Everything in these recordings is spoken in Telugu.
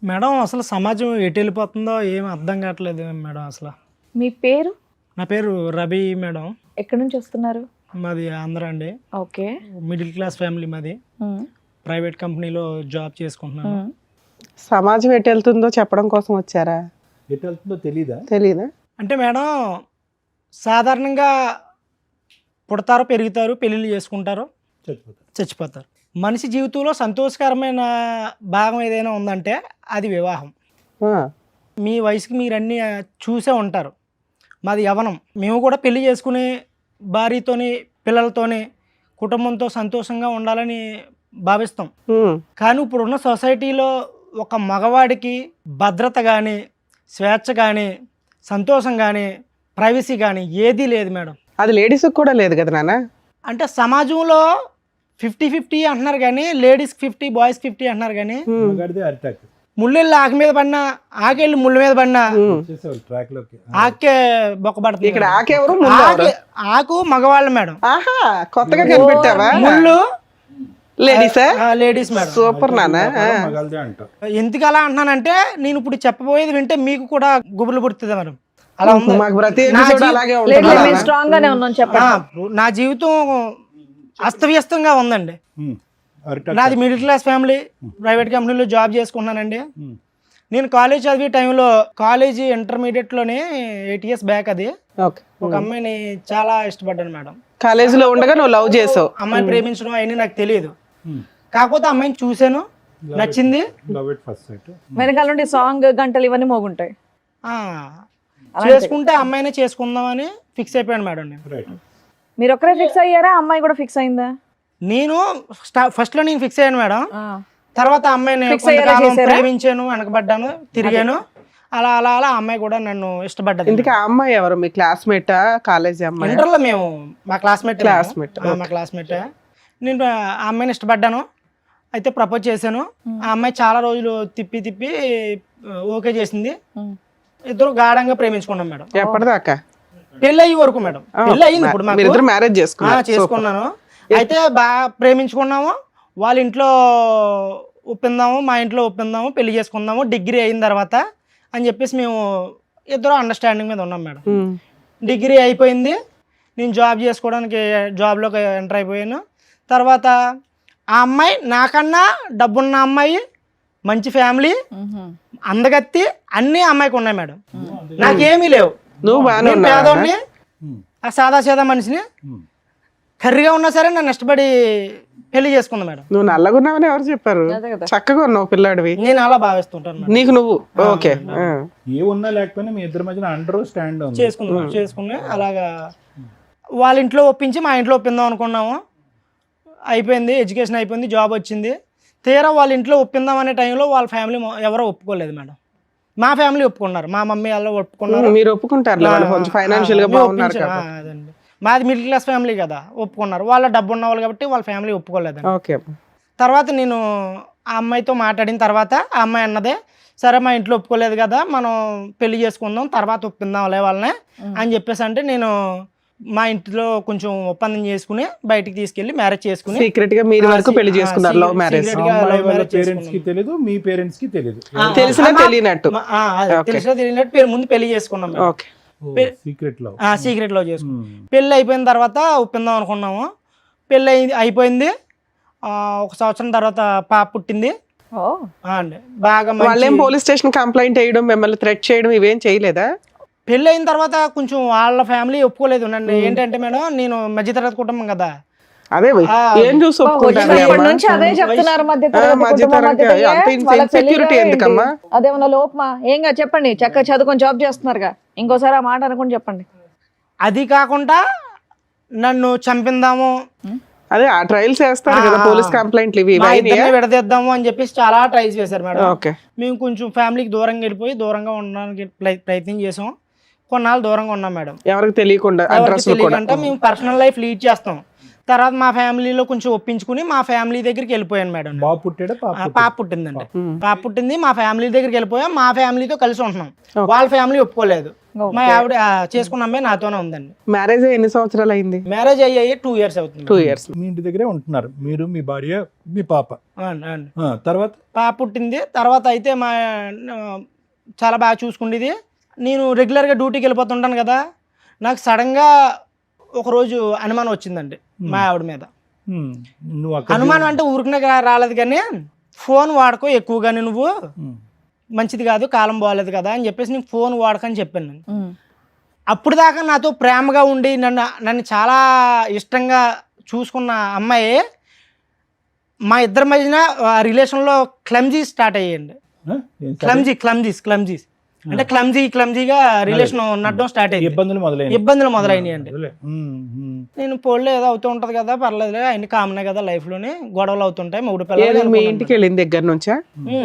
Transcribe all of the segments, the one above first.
మేడం అసలు సమాజం ఎటు వెళ్ళిపోతుందో ఏం అర్థం కావట్లేదు మేడం అసలు. మీ పేరు? నా పేరు రవి మేడం. ఎక్కడి నుంచి వస్తున్నారు? మాది ఆంధ్ర అండి. ఓకే. మిడిల్ క్లాస్ ఫ్యామిలీ మాది. ప్రైవేట్ కంపెనీలో జాబ్ చేసుకుంటున్నాను. సమాజం ఎటు వెళ్తుందో చెప్పడం కోసం వచ్చారా? ఎటు వెళ్తుందో తెలీదా? అంటే మేడం సాధారణంగా పుడతారు, పెరుగుతారు, పెళ్ళిళ్ళు చేసుకుంటారు, చచ్చిపోతారు. మనిషి జీవితంలో సంతోషకరమైన భాగం ఏదైనా ఉందంటే అది వివాహం. మీ వయసుకి మీరు అన్నీ చూసే ఉంటారు. మాది యవ్వనం. మేము కూడా పెళ్లి చేసుకుని భార్యతోని పిల్లలతోని కుటుంబంతో సంతోషంగా ఉండాలని భావిస్తాం. కానీ ఇప్పుడున్న సొసైటీలో ఒక మగవాడికి భద్రత కానీ, స్వేచ్ఛ కానీ, సంతోషం కానీ, ప్రైవసీ కానీ ఏదీ లేదు మేడం. అది లేడీస్కి కూడా లేదు కదా నాన్న. అంటే సమాజంలో 50-50 అంటున్నారు కానీ లేడీస్ 50 బాయ్స్ 50 అంటున్నారు కానీ ముళ్ళెళ్ళి ఆకు మీద పడినా ఆకెళ్ళి ముళ్ళ మీద పడినా ఆకే బొక్కబడుతుంది. ఇక్కడ ఆకెవరు? ఆకు మగవాళ్ళు మేడం. ఆహా, కొత్తగా కనిపెట్టావా? ముళ్ళు లేడీసా? Ladies madam. సూపర్ నాన్న. ఎందుకు అలా అంటున్నానంటే నేను ఇప్పుడు చెప్పబోయేది వింటే మీకు కూడా గుబులు పుడుతుంది మేడం. అలా ఉంది. మాకు ప్రతి ఎపిసోడ్ అలాగే లేదు, ఉంటుంది. మేము స్ట్రాంగ్ గానే ఉన్నాం, చెప్పండి. నా జీవితం అస్తవ్యస్తంగా ఉందండి. నాది మిడిల్ క్లాస్ ఫ్యామిలీ, ప్రైవేట్ కంపెనీలో జాబ్ చేసుకున్నానండి. నేను కాలేజ్ చదివే టైంలో కాలేజీ ఇంటర్మీడియట్లోనే 8 years బ్యాక్ అది ఒక అమ్మాయిని చాలా ఇష్టపడ్డాను మేడం. కాలేజీలో ఉండగా నువ్వు లవ్ చేసావు. అమ్మాయిని ప్రేమించడం అవన్నీ నాకు తెలియదు. కాకపోతే అమ్మాయిని చూశాను, నచ్చింది. వెనకాల నుండి సాంగ్ గంటలు ఇవన్నీ మోగుంటాయి. చేసుకుంటే అమ్మాయినే చేసుకుందామని ఫిక్స్ అయిపోయాను మేడం. నేను మీరు ఒక్కరే ఫిక్స్ అయ్యారా? అమ్మాయి కూడా ఫిక్స్ అయిందా? నేను ఫస్ట్ లో నేను ఫిక్స్ అయ్యాను మేడం. తర్వాత అమ్మాయిని ప్రేమించాను, వెనకబడ్డాను, తిరిగాను. అలా అలా అలా అమ్మాయి కూడా నన్ను ఇష్టపడ్డది. ఇందుకే ఆ అమ్మాయి ఎవరు? మీ క్లాస్మేటా? కాలేజీ అమ్మాయి? ఇంటర్లో మేము మా క్లాస్మేట్. నేను ఆ అమ్మాయిని ఇష్టపడ్డాను. అయితే ప్రపోజ్ చేశాను. ఆ అమ్మాయి చాలా రోజులు తిప్పి తిప్పి ఓకే చేసింది. ఇద్దరు గాఢంగా ప్రేమించుకున్నాం మేడం. ఎప్పటిదాకా? పెళ్ళి అయ్యే వరకు మేడం. పెళ్ళి అయ్యింది. ఇప్పుడు మ్యారేజ్ చేసుకున్నాను. అయితే బాగా ప్రేమించుకున్నాము. వాళ్ళ ఇంట్లో ఒప్పిందాము, మా ఇంట్లో ఒప్పిందాము, పెళ్లి చేసుకుందాము డిగ్రీ అయిన తర్వాత అని చెప్పేసి మేము ఇద్దరు అండర్స్టాండింగ్ మీద ఉన్నాం మేడం. డిగ్రీ అయిపోయింది. నేను జాబ్ చేసుకోవడానికి జాబ్లోకి ఎంటర్ అయిపోయాను. తర్వాత ఆ అమ్మాయి నాకన్నా డబ్బున్న అమ్మాయి, మంచి ఫ్యామిలీ, అందగత్తి అన్నీ అమ్మాయికి ఉన్నాయి మేడం. నాకేమీ లేవు. నేను పేదోడిని, ఆ సాదా సీదా మనిషిని. కర్రీగా ఉన్నా సరే నన్ను ఇష్టపడి పెళ్లి చేసుకుంది మేడం. నువ్వు నల్లగున్నావని ఎవరు చెప్పారు? చక్కగా ఉన్నావు పిల్లాడివి. నేను అలా భావిస్తుంటాను. నీకు నువ్వు ఓకే. ఏ ఉన్నా లేకపోయినా మీ ఇద్దరి మధ్యన అండర్స్టాండ్ చేసుకుని అలాగా వాళ్ళ ఇంట్లో ఒప్పించి మా ఇంట్లో ఒప్పిందాం అనుకున్నాము. అయిపోయింది, ఎడ్యుకేషన్ అయిపోయింది, జాబ్ వచ్చింది. తీరా వాళ్ళ ఇంట్లో ఒప్పిందాం అనే టైంలో వాళ్ళ ఫ్యామిలీ ఎవరో ఒప్పుకోలేదు మేడం. మా ఫ్యామిలీ ఒప్పుకున్నారు, మా మమ్మీ వాళ్ళు ఒప్పుకున్నారు. మీరు ఒప్పుకుంటారు, కొంచెం ఫైనాన్షియల్ గా బాగున్నారు కదా. అదండి, మాది మిడిల్ క్లాస్ ఫ్యామిలీ కదా, ఒప్పుకున్నారు. వాళ్ళ డబ్బు ఉన్న వాళ్ళు కాబట్టి వాళ్ళ ఫ్యామిలీ ఒప్పుకోలేదు. ఓకే. తర్వాత నేను ఆ అమ్మాయితో మాట్లాడిన తర్వాత ఆ అమ్మాయి అన్నదే, సరే మా ఇంట్లో ఒప్పుకోలేదు కదా, మనం పెళ్లి చేసుకుందాం, తర్వాత ఒప్పిందాం వాళ్ళనే అని చెప్పేసి అంటే నేను మా ఇంట్లో కొంచెం ఒప్పందం చేసుకుని బయటికి తీసుకెళ్లి మ్యారేజ్ చేసుకుని సీక్రెట్ గా మీరు వరకు పెళ్లి చేసుకున్నారు. Love marriage. పేరెంట్స్ కి తెలియదు, మీ పేరెంట్స్ కి తెలియదు. తెలిసినా తెలియనట్టు ముందు పెళ్లి చేసుకున్నాం. సీక్రెట్ లో చేసుకున్నాం. పెళ్లి అయిపోయిన తర్వాత ఒప్పిందాం అనుకున్నాము. పెళ్లి అయిపోయింది. 1 సంవత్సరం తర్వాత పాప పుట్టింది. బాగా వాళ్ళేం పోలీస్ స్టేషన్ కంప్లైంట్ చేయడం, మిమ్మల్ని థ్రెట్ చేయడం ఇవేం చేయలేదా? పెళ్ళి అయిన తర్వాత కొంచెం వాళ్ళ ఫ్యామిలీ ఒప్పుకోలేదు నన్ను. ఏంటంటే మేడం, నేను మధ్యతరగతి కుటుంబం కదా. అదే ఏం చూసి అదేమన్నా లోపమా? ఏంగా చెప్పండి, చక్కగా చదువుకొని జాబ్ చేస్తున్నారుగా, ఇంకోసారి ఆ మాట అనుకుని చెప్పండి. అది కాకుండా నన్ను చంపిందాము, అదే ఆ ట్రయల్స్ చేస్తారు కదా పోలీస్ కంప్లైంట్లు, ఇవి విడదీద్దాము అని చెప్పేసి చాలా ట్రైల్స్ చేశారు మేడం. మేము కొంచెం ఫ్యామిలీకి దూరంగా వెళ్ళిపోయి దూరంగా ఉండడానికి ప్రయత్నం చేసాం. కొన్నాళ్ళు దూరంగా ఉన్నాం మేడం. ఎవరికి తెలియకుండా మేము పర్సనల్ లైఫ్ లీడ్ చేస్తాం. తర్వాత మా ఫ్యామిలీలో కొంచెం ఒప్పించుకుని మా ఫ్యామిలీ దగ్గరికి వెళ్ళిపోయాను మేడం. పాప పుట్టిందండి. పాప పుట్టింది, మా ఫ్యామిలీ దగ్గరికి వెళ్ళిపోయాం. మా ఫ్యామిలీతో కలిసి ఉంటున్నాం. వాళ్ళ ఫ్యామిలీ ఒప్పుకోలేదు. మా ఆవిడ చేసుకున్న అమ్మాయి నాతోనే ఉందండి. మ్యారేజ్ ఎన్ని సంవత్సరాలు అయింది? మ్యారేజ్ అయ్యాయి 2 years అవుతుంది. 2 years. మీ ఇంటి దగ్గరే ఉంటున్నారు మీరు, మీ భార్య, మీ పాప. తర్వాత పాప పుట్టింది. తర్వాత అయితే మా చాలా బాగా చూసుకుండేది. నేను రెగ్యులర్గా డ్యూటీకి వెళ్ళిపోతుంటాను కదా, నాకు సడన్గా ఒకరోజు అనుమానం వచ్చిందండి మా ఆవిడ మీద. నువ్వు అక్కడ అనుమానం అంటే ఊరికనే రాలేదు, కానీ ఫోన్ వాడుకో ఎక్కువగానే నువ్వు, మంచిది కాదు, కాలం బాగాలేదు కదా అని చెప్పేసి నేను ఫోన్ వాడకని చెప్పాను నేను. అప్పుడు దాకా నాతో ప్రేమగా ఉండి నన్ను చాలా ఇష్టంగా చూసుకున్న అమ్మాయి మా ఇద్దరి మధ్యన రిలేషన్లో క్లమ్జీ స్టార్ట్ అయ్యాయండి. క్లమ్జీస్ అంటే క్లమ్జీగా రిలేషన్ నడడం స్టార్ట్ అయ్యింది. ఇబ్బందులు మొదలైనవి అండి. నేను పోలే ఏదో అవుతూ ఉంటది కదా, పర్లేదు, అన్ని కామనే కదా లైఫ్ లోని, గొడవలు అవుతుంటాయి. మూడు పిల్లలు. మీ ఇంటికి వెళ్ళిన దగ్గర నుంచా?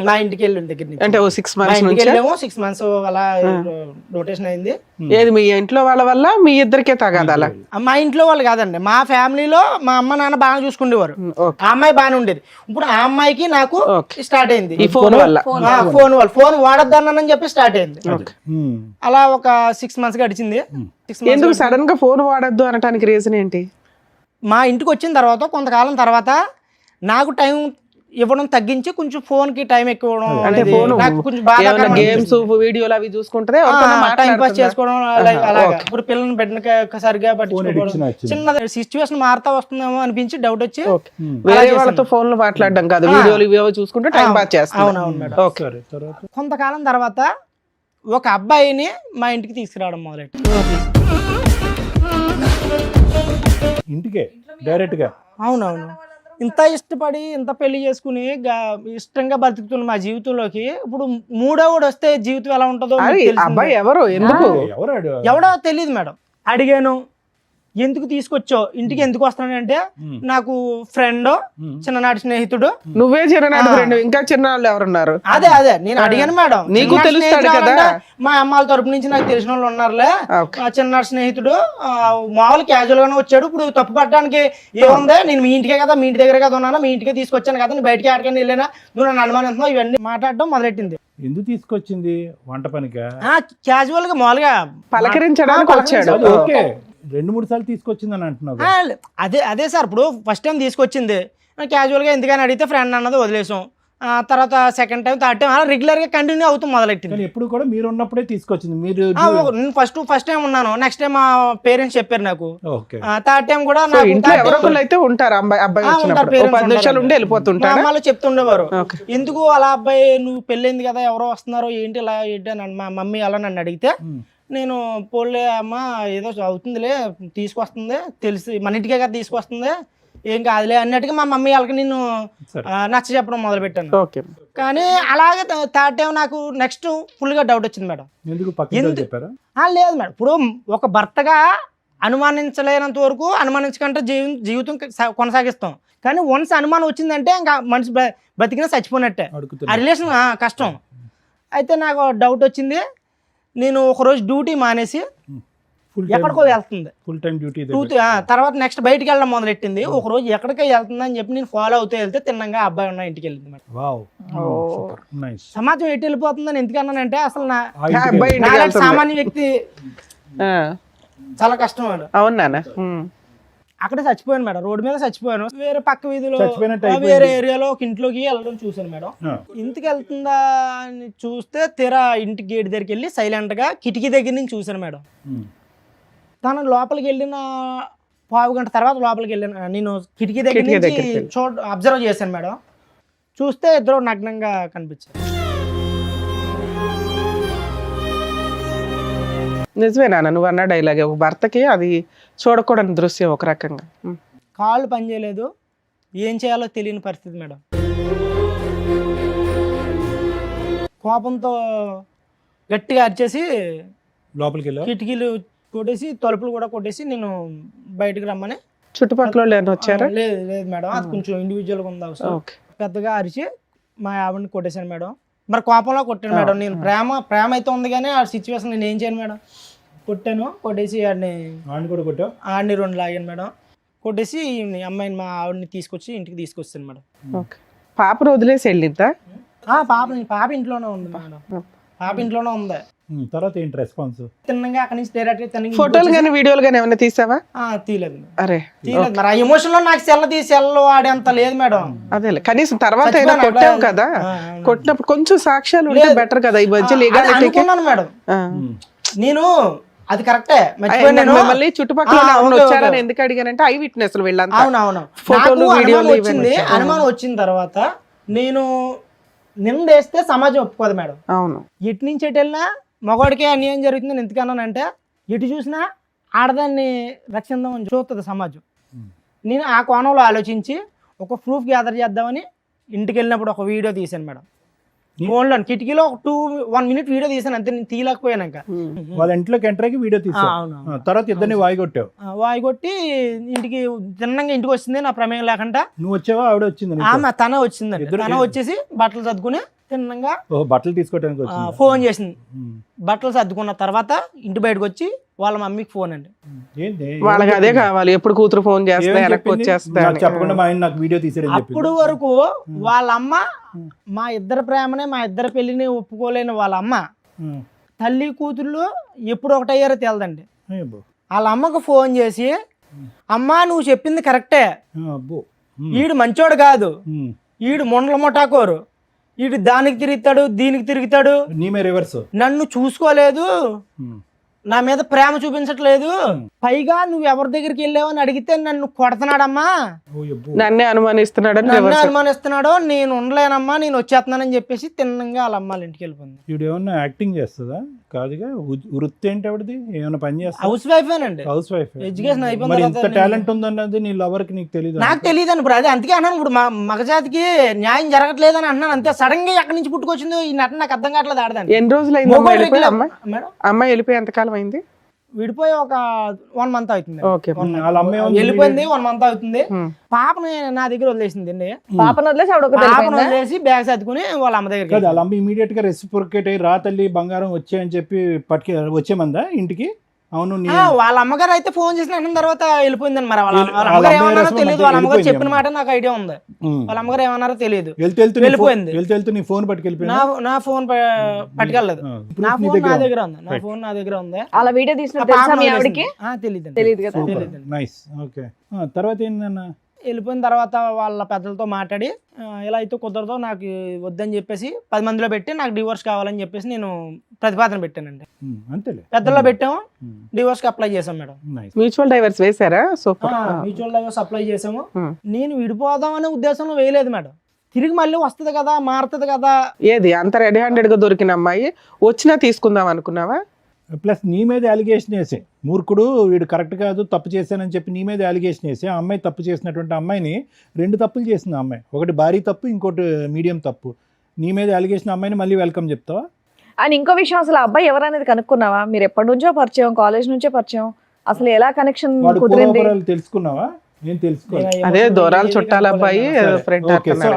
మా ఇంటికి వెళ్ళిన దగ్గర నుంచి అంటే 6 months నుంచి వెళ్ళాము. 6 months అలా రొటేషన్ అయింది. ఏది మీ ఇంట్లో వాళ్ళ వల్ల మీ ఇద్దరికే తగాదాలా? మా ఇంట్లో వాళ్ళు కాదండి, మా ఫ్యామిలీలో మా అమ్మ నాన్న బాగా చూసుకునేవారు. ఆ అమ్మాయి బాగానే ఉండేది. ఇప్పుడు ఆ అమ్మాయికి నాకు స్టార్ట్ అయింది ఈ ఫోన్ వల్ల. ఫోన్ వాడొద్దన్నానని చెప్పి స్టార్ట్ అయింది. అలా ఒక 6 months గడిచింది. ఎందుకు సడన్ గా ఫోన్ వాడద్దు అనడానికి రీజన్ ఏంటి? మా ఇంటికి వచ్చిన తర్వాత కొంతకాలం తర్వాత నాకు టైం ఇవ్వడం తగ్గించి కొంచెం ఫోన్ కి టైం ఎక్కువ ఇవ్వడం, అంటే ఫోన్ గేమ్స్ వీడియోలు అవి చూసుకుంటే టైం పాస్ చేసుకోవడం అలాగా. ఇప్పుడు పిల్లల్ని పెట్టిన సరిగా పట్టించుకోవడం, చిన్న సిచ్యువేషన్ మారుతా వస్తుందేమో అనిపించి డౌట్ వచ్చి వేరే వాళ్ళతో ఫోన్ లో మాట్లాడడం కాదు, వీడియోలు ఇవి చూసుకుంటే టైం పాస్ చేస్తాం. అవునవును మేడం. కొంతకాలం తర్వాత ఒక అబ్బాయిని మా ఇంటికి తీసుకురావడం మొదలెట్టి, ఇంటికే డైరెక్ట్ గా. అవునవును. ఇంత ఇష్టపడి ఇంత పెళ్లి చేసుకుని ఇష్టంగా బతుకుతున్న మా జీవితంలోకి ఇప్పుడు మూడోవాడు వస్తే జీవితం ఎలా ఉంటుందో అబ్బాయి ఎవరు, ఎందుకు, ఎవడో తెలియదు మేడం. అడిగాను, ఎందుకు తీసుకొచ్చావు ఇంటికి, ఎందుకు వస్తానంటే నాకు ఫ్రెండ్, చిన్ననాటి స్నేహితుడు. నువ్వే చిన్ననాటి ఫ్రెండ్, ఇంకా చిన్నవాళ్ళు ఎవరున్నారు? అదే నేను అడిగాను మేడం. నీకు తెలుస్తాడు కదా, మా అమ్మాల తరపు నుంచి నాకు తెలిసిన వాళ్ళు ఉన్నారులే. చిన్ననాటి స్నేహితుడు మామూలు క్యాజువల్ గానే వచ్చాడు. ఇప్పుడు తప్పు పట్టడానికి ఏముంది, నేను మీ ఇంటికే కదా, మీ ఇంటి దగ్గర కదా ఉన్నాను, మీ ఇంటికే తీసుకొచ్చాను కదా, నేను బయటకి ఆడకని వెళ్ళినా, నువ్వు నన్ను అనుమానిస్తున్నావు, ఇవన్నీ మాట్లాడడం మొదలెట్టింది. ఎందుకు తీసుకొచ్చింది? వంట పనిగా? క్యాజువల్ గా మామూలుగా పలకరించడానికి వచ్చాడు. ఓకే, 2-3 సార్లు తీసుకొచ్చిందని అంటున్నావు. అదే సార్, ఇప్పుడు ఫస్ట్ టైం తీసుకొచ్చింది క్యాజువల్గా ఎందుకని అడిగితే ఫ్రెండ్ అన్నది వదిలేసాం. తర్వాత సెకండ్ టైం, థర్డ్ టైం అలా రెగ్యులర్గా కంటిన్యూ అవుతూ మొదలెట్టింది. ఎప్పుడు కూడా మీరు ఉన్నప్పుడే తీసుకొచ్చింది? మీరు నేను ఫస్ట్ టైం ఉన్నాను, నెక్స్ట్ టైం మా పేరెంట్స్ చెప్పారు నాకు, థర్డ్ టైం కూడా అయితే ఉంటారు. అమ్మాయిలు చెప్తుండేవారు, ఎందుకు అలా అబ్బాయి నువ్వు పెళ్ళైంది కదా, ఎవరో వస్తున్నారో ఏంటి ఇలా ఏంటి అని మా మమ్మీ అలా నన్ను అడిగితే, నేను పోలే అమ్మ ఏదో అవుతుందిలే, తీసుకొస్తుంది, తెలిసి మన ఇంటికే కదా తీసుకొస్తుంది, ఏం కాదులే అన్నట్టుగా మా మమ్మీ వాళ్ళకి నేను నచ్చ చెప్పడం మొదలు పెట్టాను. కానీ అలాగే థర్డ్ టైం నాకు నెక్స్ట్ ఫుల్ గా డౌట్ వచ్చింది మేడం. లేదు మేడం, ఇప్పుడు ఒక భర్తగా అనుమానించలేనంత వరకు అనుమానించకంటే జీవితం కొనసాగిస్తాం. కానీ వన్స్ అనుమానం వచ్చిందంటే ఇంకా మనిషి బతికినా చచ్చిపోయినట్టే, ఆ రిలేషన్ కష్టం. అయితే నాకు డౌట్ వచ్చింది. నేను ఒకరోజు డ్యూటీ మానేసి ఎక్కడికో వెళ్తుంది, ఫుల్ టైం డ్యూటీ. తర్వాత నెక్స్ట్ బయటికి వెళ్ళడం మొదలెట్టింది. ఒక రోజు ఎక్కడికో వెళ్తుంది అని చెప్పి నేను ఫాలో అవుతూ వెళ్తే తిన్నంగా అబ్బాయి ఉన్న ఇంటికి వెళ్ళింది మేడం. సమాజం ఎటు వెళ్ళిపోతుందని ఎందుకన్నానంటే, అసలు సామాన్య వ్యక్తి చాలా కష్టం మేడం. అవునా? అక్కడే చచ్చిపోయాను మేడం, రోడ్డు మీద చచ్చిపోయాను. వేరే పక్క వీధిలో వేరే ఏరియాలో ఒక ఇంట్లోకి వెళ్ళడం చూసాను మేడం. ఇంటికి వెళ్తుందా అని చూస్తే తీరా ఇంటి గేట్ దగ్గరికి వెళ్ళి సైలెంట్ గా కిటికీ దగ్గర నుంచి చూసాను మేడం. తను లోపలికి వెళ్ళిన 1/2 గంట తర్వాత లోపలికి వెళ్ళిన నేను కిటికీ దగ్గర నుంచి అబ్జర్వ్ చేశాను మేడం. చూస్తే ఇద్దరు నగ్నంగా కనిపించారు. నిజమేనా నువ్వు అన్న డైలాగ్? ఒక భర్తకి అది చూడకూడని దృశ్యం ఒక రకంగా. కాళ్ళు పనిచేయలేదు, ఏం చేయాలో తెలియని పరిస్థితి మేడం. కోపంతో గట్టిగా అరిచేసి లోపలికి వెళ్ళి కిటికీలు కొట్టేసి తలుపులు కూడా కొట్టేసి నేను బయటకు రమ్మని. చుట్టుపక్కల వచ్చారా? లేదు మేడం, అది కొంచెం ఇండివిజువల్గా ఉంది అవసరం. పెద్దగా అరిచి మా ఆవిడని కొట్టేశాను మేడం. మరి కోపంలో కొట్టాను మేడం. నేను ప్రేమ అయితే ఉంది కానీ ఆ సిచ్యువేషన్ నేను ఏం చేయను మేడం. కొట్టాను, కొట్టేసి ఆడిని 2 లాగాను మేడం. కొట్టేసి అమ్మాయిని మా ఆవిడని తీసుకొచ్చి ఇంటికి తీసుకొస్తాను మేడం. పాపను వదిలేసి వెళ్ళిద్దా? పాప ఇంట్లోనే ఉంది మేడం. పాప ఇంట్లోనే ఉంది. తర్వాత ఏంటి రెస్పాన్స్? తిన్నగా అక్కడి నుంచి డైరెక్ట్ తిన్నగా ఫోటోలు కానీ వీడియోలు కానీ ఏమైనా తీసావా? తీయలేదు. అరే తీయలేదు మరి. ఆ ఎమోషన్ లో నాకు సెల్ వాడేంత లేదు మేడం. అదేలే, కనీసం తర్వాత అయినా కొట్టావు కదా, కొట్టినప్పుడు కొంచెం సాక్ష్యాలు ఉంటే బెటర్ కదా. ఈ మధ్య లీగాలిటీకి అనుకున్నాను మేడం నేను, అది కరెక్టే. మర్చిపోయాను. మిమ్మల్ని చుట్టుపక్కల ఎవరైనా వచ్చారని ఎందుకు అడిగానంటే ఐ విట్నెస్ వీళ్ళంతా అవునవును ఫోటోలు వీడియోలు వచ్చింది. అనుమానం వచ్చిన తర్వాత నేను నిందేస్తే సమాజం ఒప్పుకోదు మేడం. అవును, ఎటు నుంచి ఎటు వెళ్ళినా మగవాడికే అన్యాయం జరుగుతుందని ఎందుకన్నానంటే, ఎటు చూసినా ఆడదాన్ని రక్షిద్దామని చూస్తుంది సమాజం. నేను ఆ కోణంలో ఆలోచించి ఒక ప్రూఫ్ గ్యాదర్ చేద్దామని ఇంటికి వెళ్ళినప్పుడు ఒక వీడియో తీశాను మేడం. ఫోన్లో కిటికీలో ఒక 1 minute వీడియో తీసాను అంతే. నేను తీయలేకపోయాక వాళ్ళ ఇంట్లోకి ఎంటర్ అయ్యి వీడియో తీసాను. తర్వాత ఇద్దరిని వాయిగొట్టావు. వాయిగొట్టి ఇంటికి తిన్నంగా ఇంటికి వచ్చింది నా ప్రమేయం లేకుండా. నువ్వు వచ్చావా ఆవిడ వచ్చింది? ఆమె తన వచ్చిందండి. తన వచ్చేసి బట్టలు సర్దుకుని తిన్నంగా బట్టలు తీసుకోవడానికి ఫోన్ చేసింది. బట్టలు సర్దుకున్న తర్వాత ఇంటి బయటకు వచ్చి వాళ్ళ మమ్మీకి ఫోన్ అండి. వాళ్ళకి అదే కావాలి, ఎప్పుడు కూతురు ఫోన్ చేస్తే చెప్పకుండా మా ఆయన నాకు వీడియో తీసారని చెప్పి. అప్పుడు వరకు వాళ్ళ అమ్మ మా ఇద్దరు ప్రేమనే, మా ఇద్దరు పెళ్లిని ఒప్పుకోలేని వాళ్ళ అమ్మ తల్లి కూతుళ్ళు ఎప్పుడు ఒకటయ్యారో తెలదండి. వాళ్ళ అమ్మకు ఫోన్ చేసి, అమ్మా నువ్వు చెప్పింది కరెక్టే, ఈడు మంచోడు కాదు, ఈడు మొండల మొటాకోరు, ఈడు దానికి తిరుగుతాడు దీనికి తిరుగుతాడు, నన్ను చూసుకోలేదు, నా మీద ప్రేమ చూపించట్లేదు, పైగా నువ్వు ఎవరి దగ్గరికి వెళ్ళావని అడిగితే నన్ను కొడుతున్నాడమ్మా, నన్నే అనుమానిస్తున్నాడు, నేను ఉండలేనమ్మా, నేను వచ్చేస్తున్నానని చెప్పేసి తిన్నంగా వాళ్ళ అమ్మాళ్ళ ఇంటికి వెళ్ళిపోయింది. ఇప్పుడు ఏమన్నా యాక్టింగ్ చేస్తుందా? కాదుగా, వృత్తి ఏంటి ఆవిడది? ఏమైనా పని చేస్తా? హౌస్ వైఫేనండి. House wife. ఎడ్యుకేషన్ అయిపోయింది. ఇంత టాలెంట్ ఉందన్నది నీ లవర్ కి నీకు తెలియదు? నాకు తెలియదు ఇప్పుడు. అదే అందుకే అన్నాను, ఇప్పుడు మగజాతికి న్యాయం జరగట్లేదు అని అన్నాను అంతే. సడన్ గా ఎక్కడి నుంచి పుట్టుకొచ్చిందో ఈ నటన నాకు అర్థం కావట్లేదు. ఆడదాన్ని ఎన్ని రోజులు అయింది అమ్మాయి వెళ్ళిపోయి? ఎంతకాలం అయింది? విడిపోయి ఒక 1 month అవుతుంది. వెళ్ళిపోయింది 1 month అవుతుంది. పాపని నా దగ్గర వదిలేసింది అండి. పాపను వదిలేసి బ్యాగ్ సర్దుకుని వాళ్ళ అమ్మ దగ్గర. వాళ్ళ అమ్మ ఇమీడియట్ గా రెసిప్రొకేట్ అయ్యి, రా తల్లి బంగారం వచ్చాయని చెప్పి వచ్చేమందా ఇంటికి? అవును. వాళ్ళ అమ్మగారు అయితే ఫోన్ చేసిన అన్న తర్వాత వెళ్ళిపోయిందని. మరి వాళ్ళ అమ్మగారు ఏమన్నారో తెలియదు. వాళ్ళ అమ్మగారు చెప్పిన మాట నాకు ఐడియా ఉంది. వాళ్ళ అమ్మగారు ఏమన్నారో తెలియదు. వెళ్ళిపోయింది. నీ ఫోన్ పట్టుకెళ్ళిపోయింది. నా ఫోన్ పట్టుకెళ్ళలేదు. నా ఫోన్ నా దగ్గర ఉంది. నా ఫోన్ నా దగ్గర ఉంది. అలా వీడియో తీసిన తెలియదు కదా. నైస్. ఓకే. తర్వాత ఏంటన్నా? వెళ్ళిపోయిన తర్వాత వాళ్ళ పెద్దలతో మాట్లాడి, ఇలా అయితే కుదరదో, నాకు వద్దని చెప్పేసి 10 మందిలో పెట్టి నాకు డివోర్స్ కావాలని చెప్పేసి నేను ప్రతిపాదన పెట్టానండి. అంతేలే, పెద్దల్లో పెట్టాము, డివోర్స్ కి అప్లై చేసాం మేడం. మ్యూచువల్ డైవర్స్ వేసారా? సూపర్. మ్యూచువల్ డైవర్స్ అప్లై చేసాము. నేను విడిపోదాం అనే ఉద్దేశంలో వేయలేదు మేడం. తిరిగి మళ్ళీ వస్తుంది కదా, మారుతుంది కదా. ఏది అంత రెడీ హ్యాండెడ్ గా దొరికిన అమ్మాయి వచ్చినా తీసుకుందాం అనుకున్నావా? ప్లస్ నీ మీద అలిగేషన్ వేసే, మూర్ఖుడు వీడు కరెక్ట్ కాదు, తప్పు చేశానని చెప్పి నీ మీద అలిగేషన్ వేసి, ఆ అమ్మాయి తప్పు చేసినటువంటి అమ్మాయిని 2 తప్పులు చేసింది. ఆ అమ్మాయి ఒకటి భారీ తప్పు, ఇంకోటి మీడియం తప్పు. నీ మీద అలిగేషన్ అమ్మాయిని మళ్ళీ వెల్కమ్ చెప్తావా? అండ్ ఇంకో విషయం, అసలు అబ్బాయి ఎవరనేది కనుక్కున్నావా? మీరు ఎప్పటి నుంచో పరిచయం, కాలేజ్ నుంచే పరిచయం, అసలు ఎలా కనెక్షన్ కుదిరింది తెలుసుకున్నావా? నేను తెలుసుకోవాలి. అదే దూరాలు చుట్టాల అబ్బాయి ఫ్రెండ్.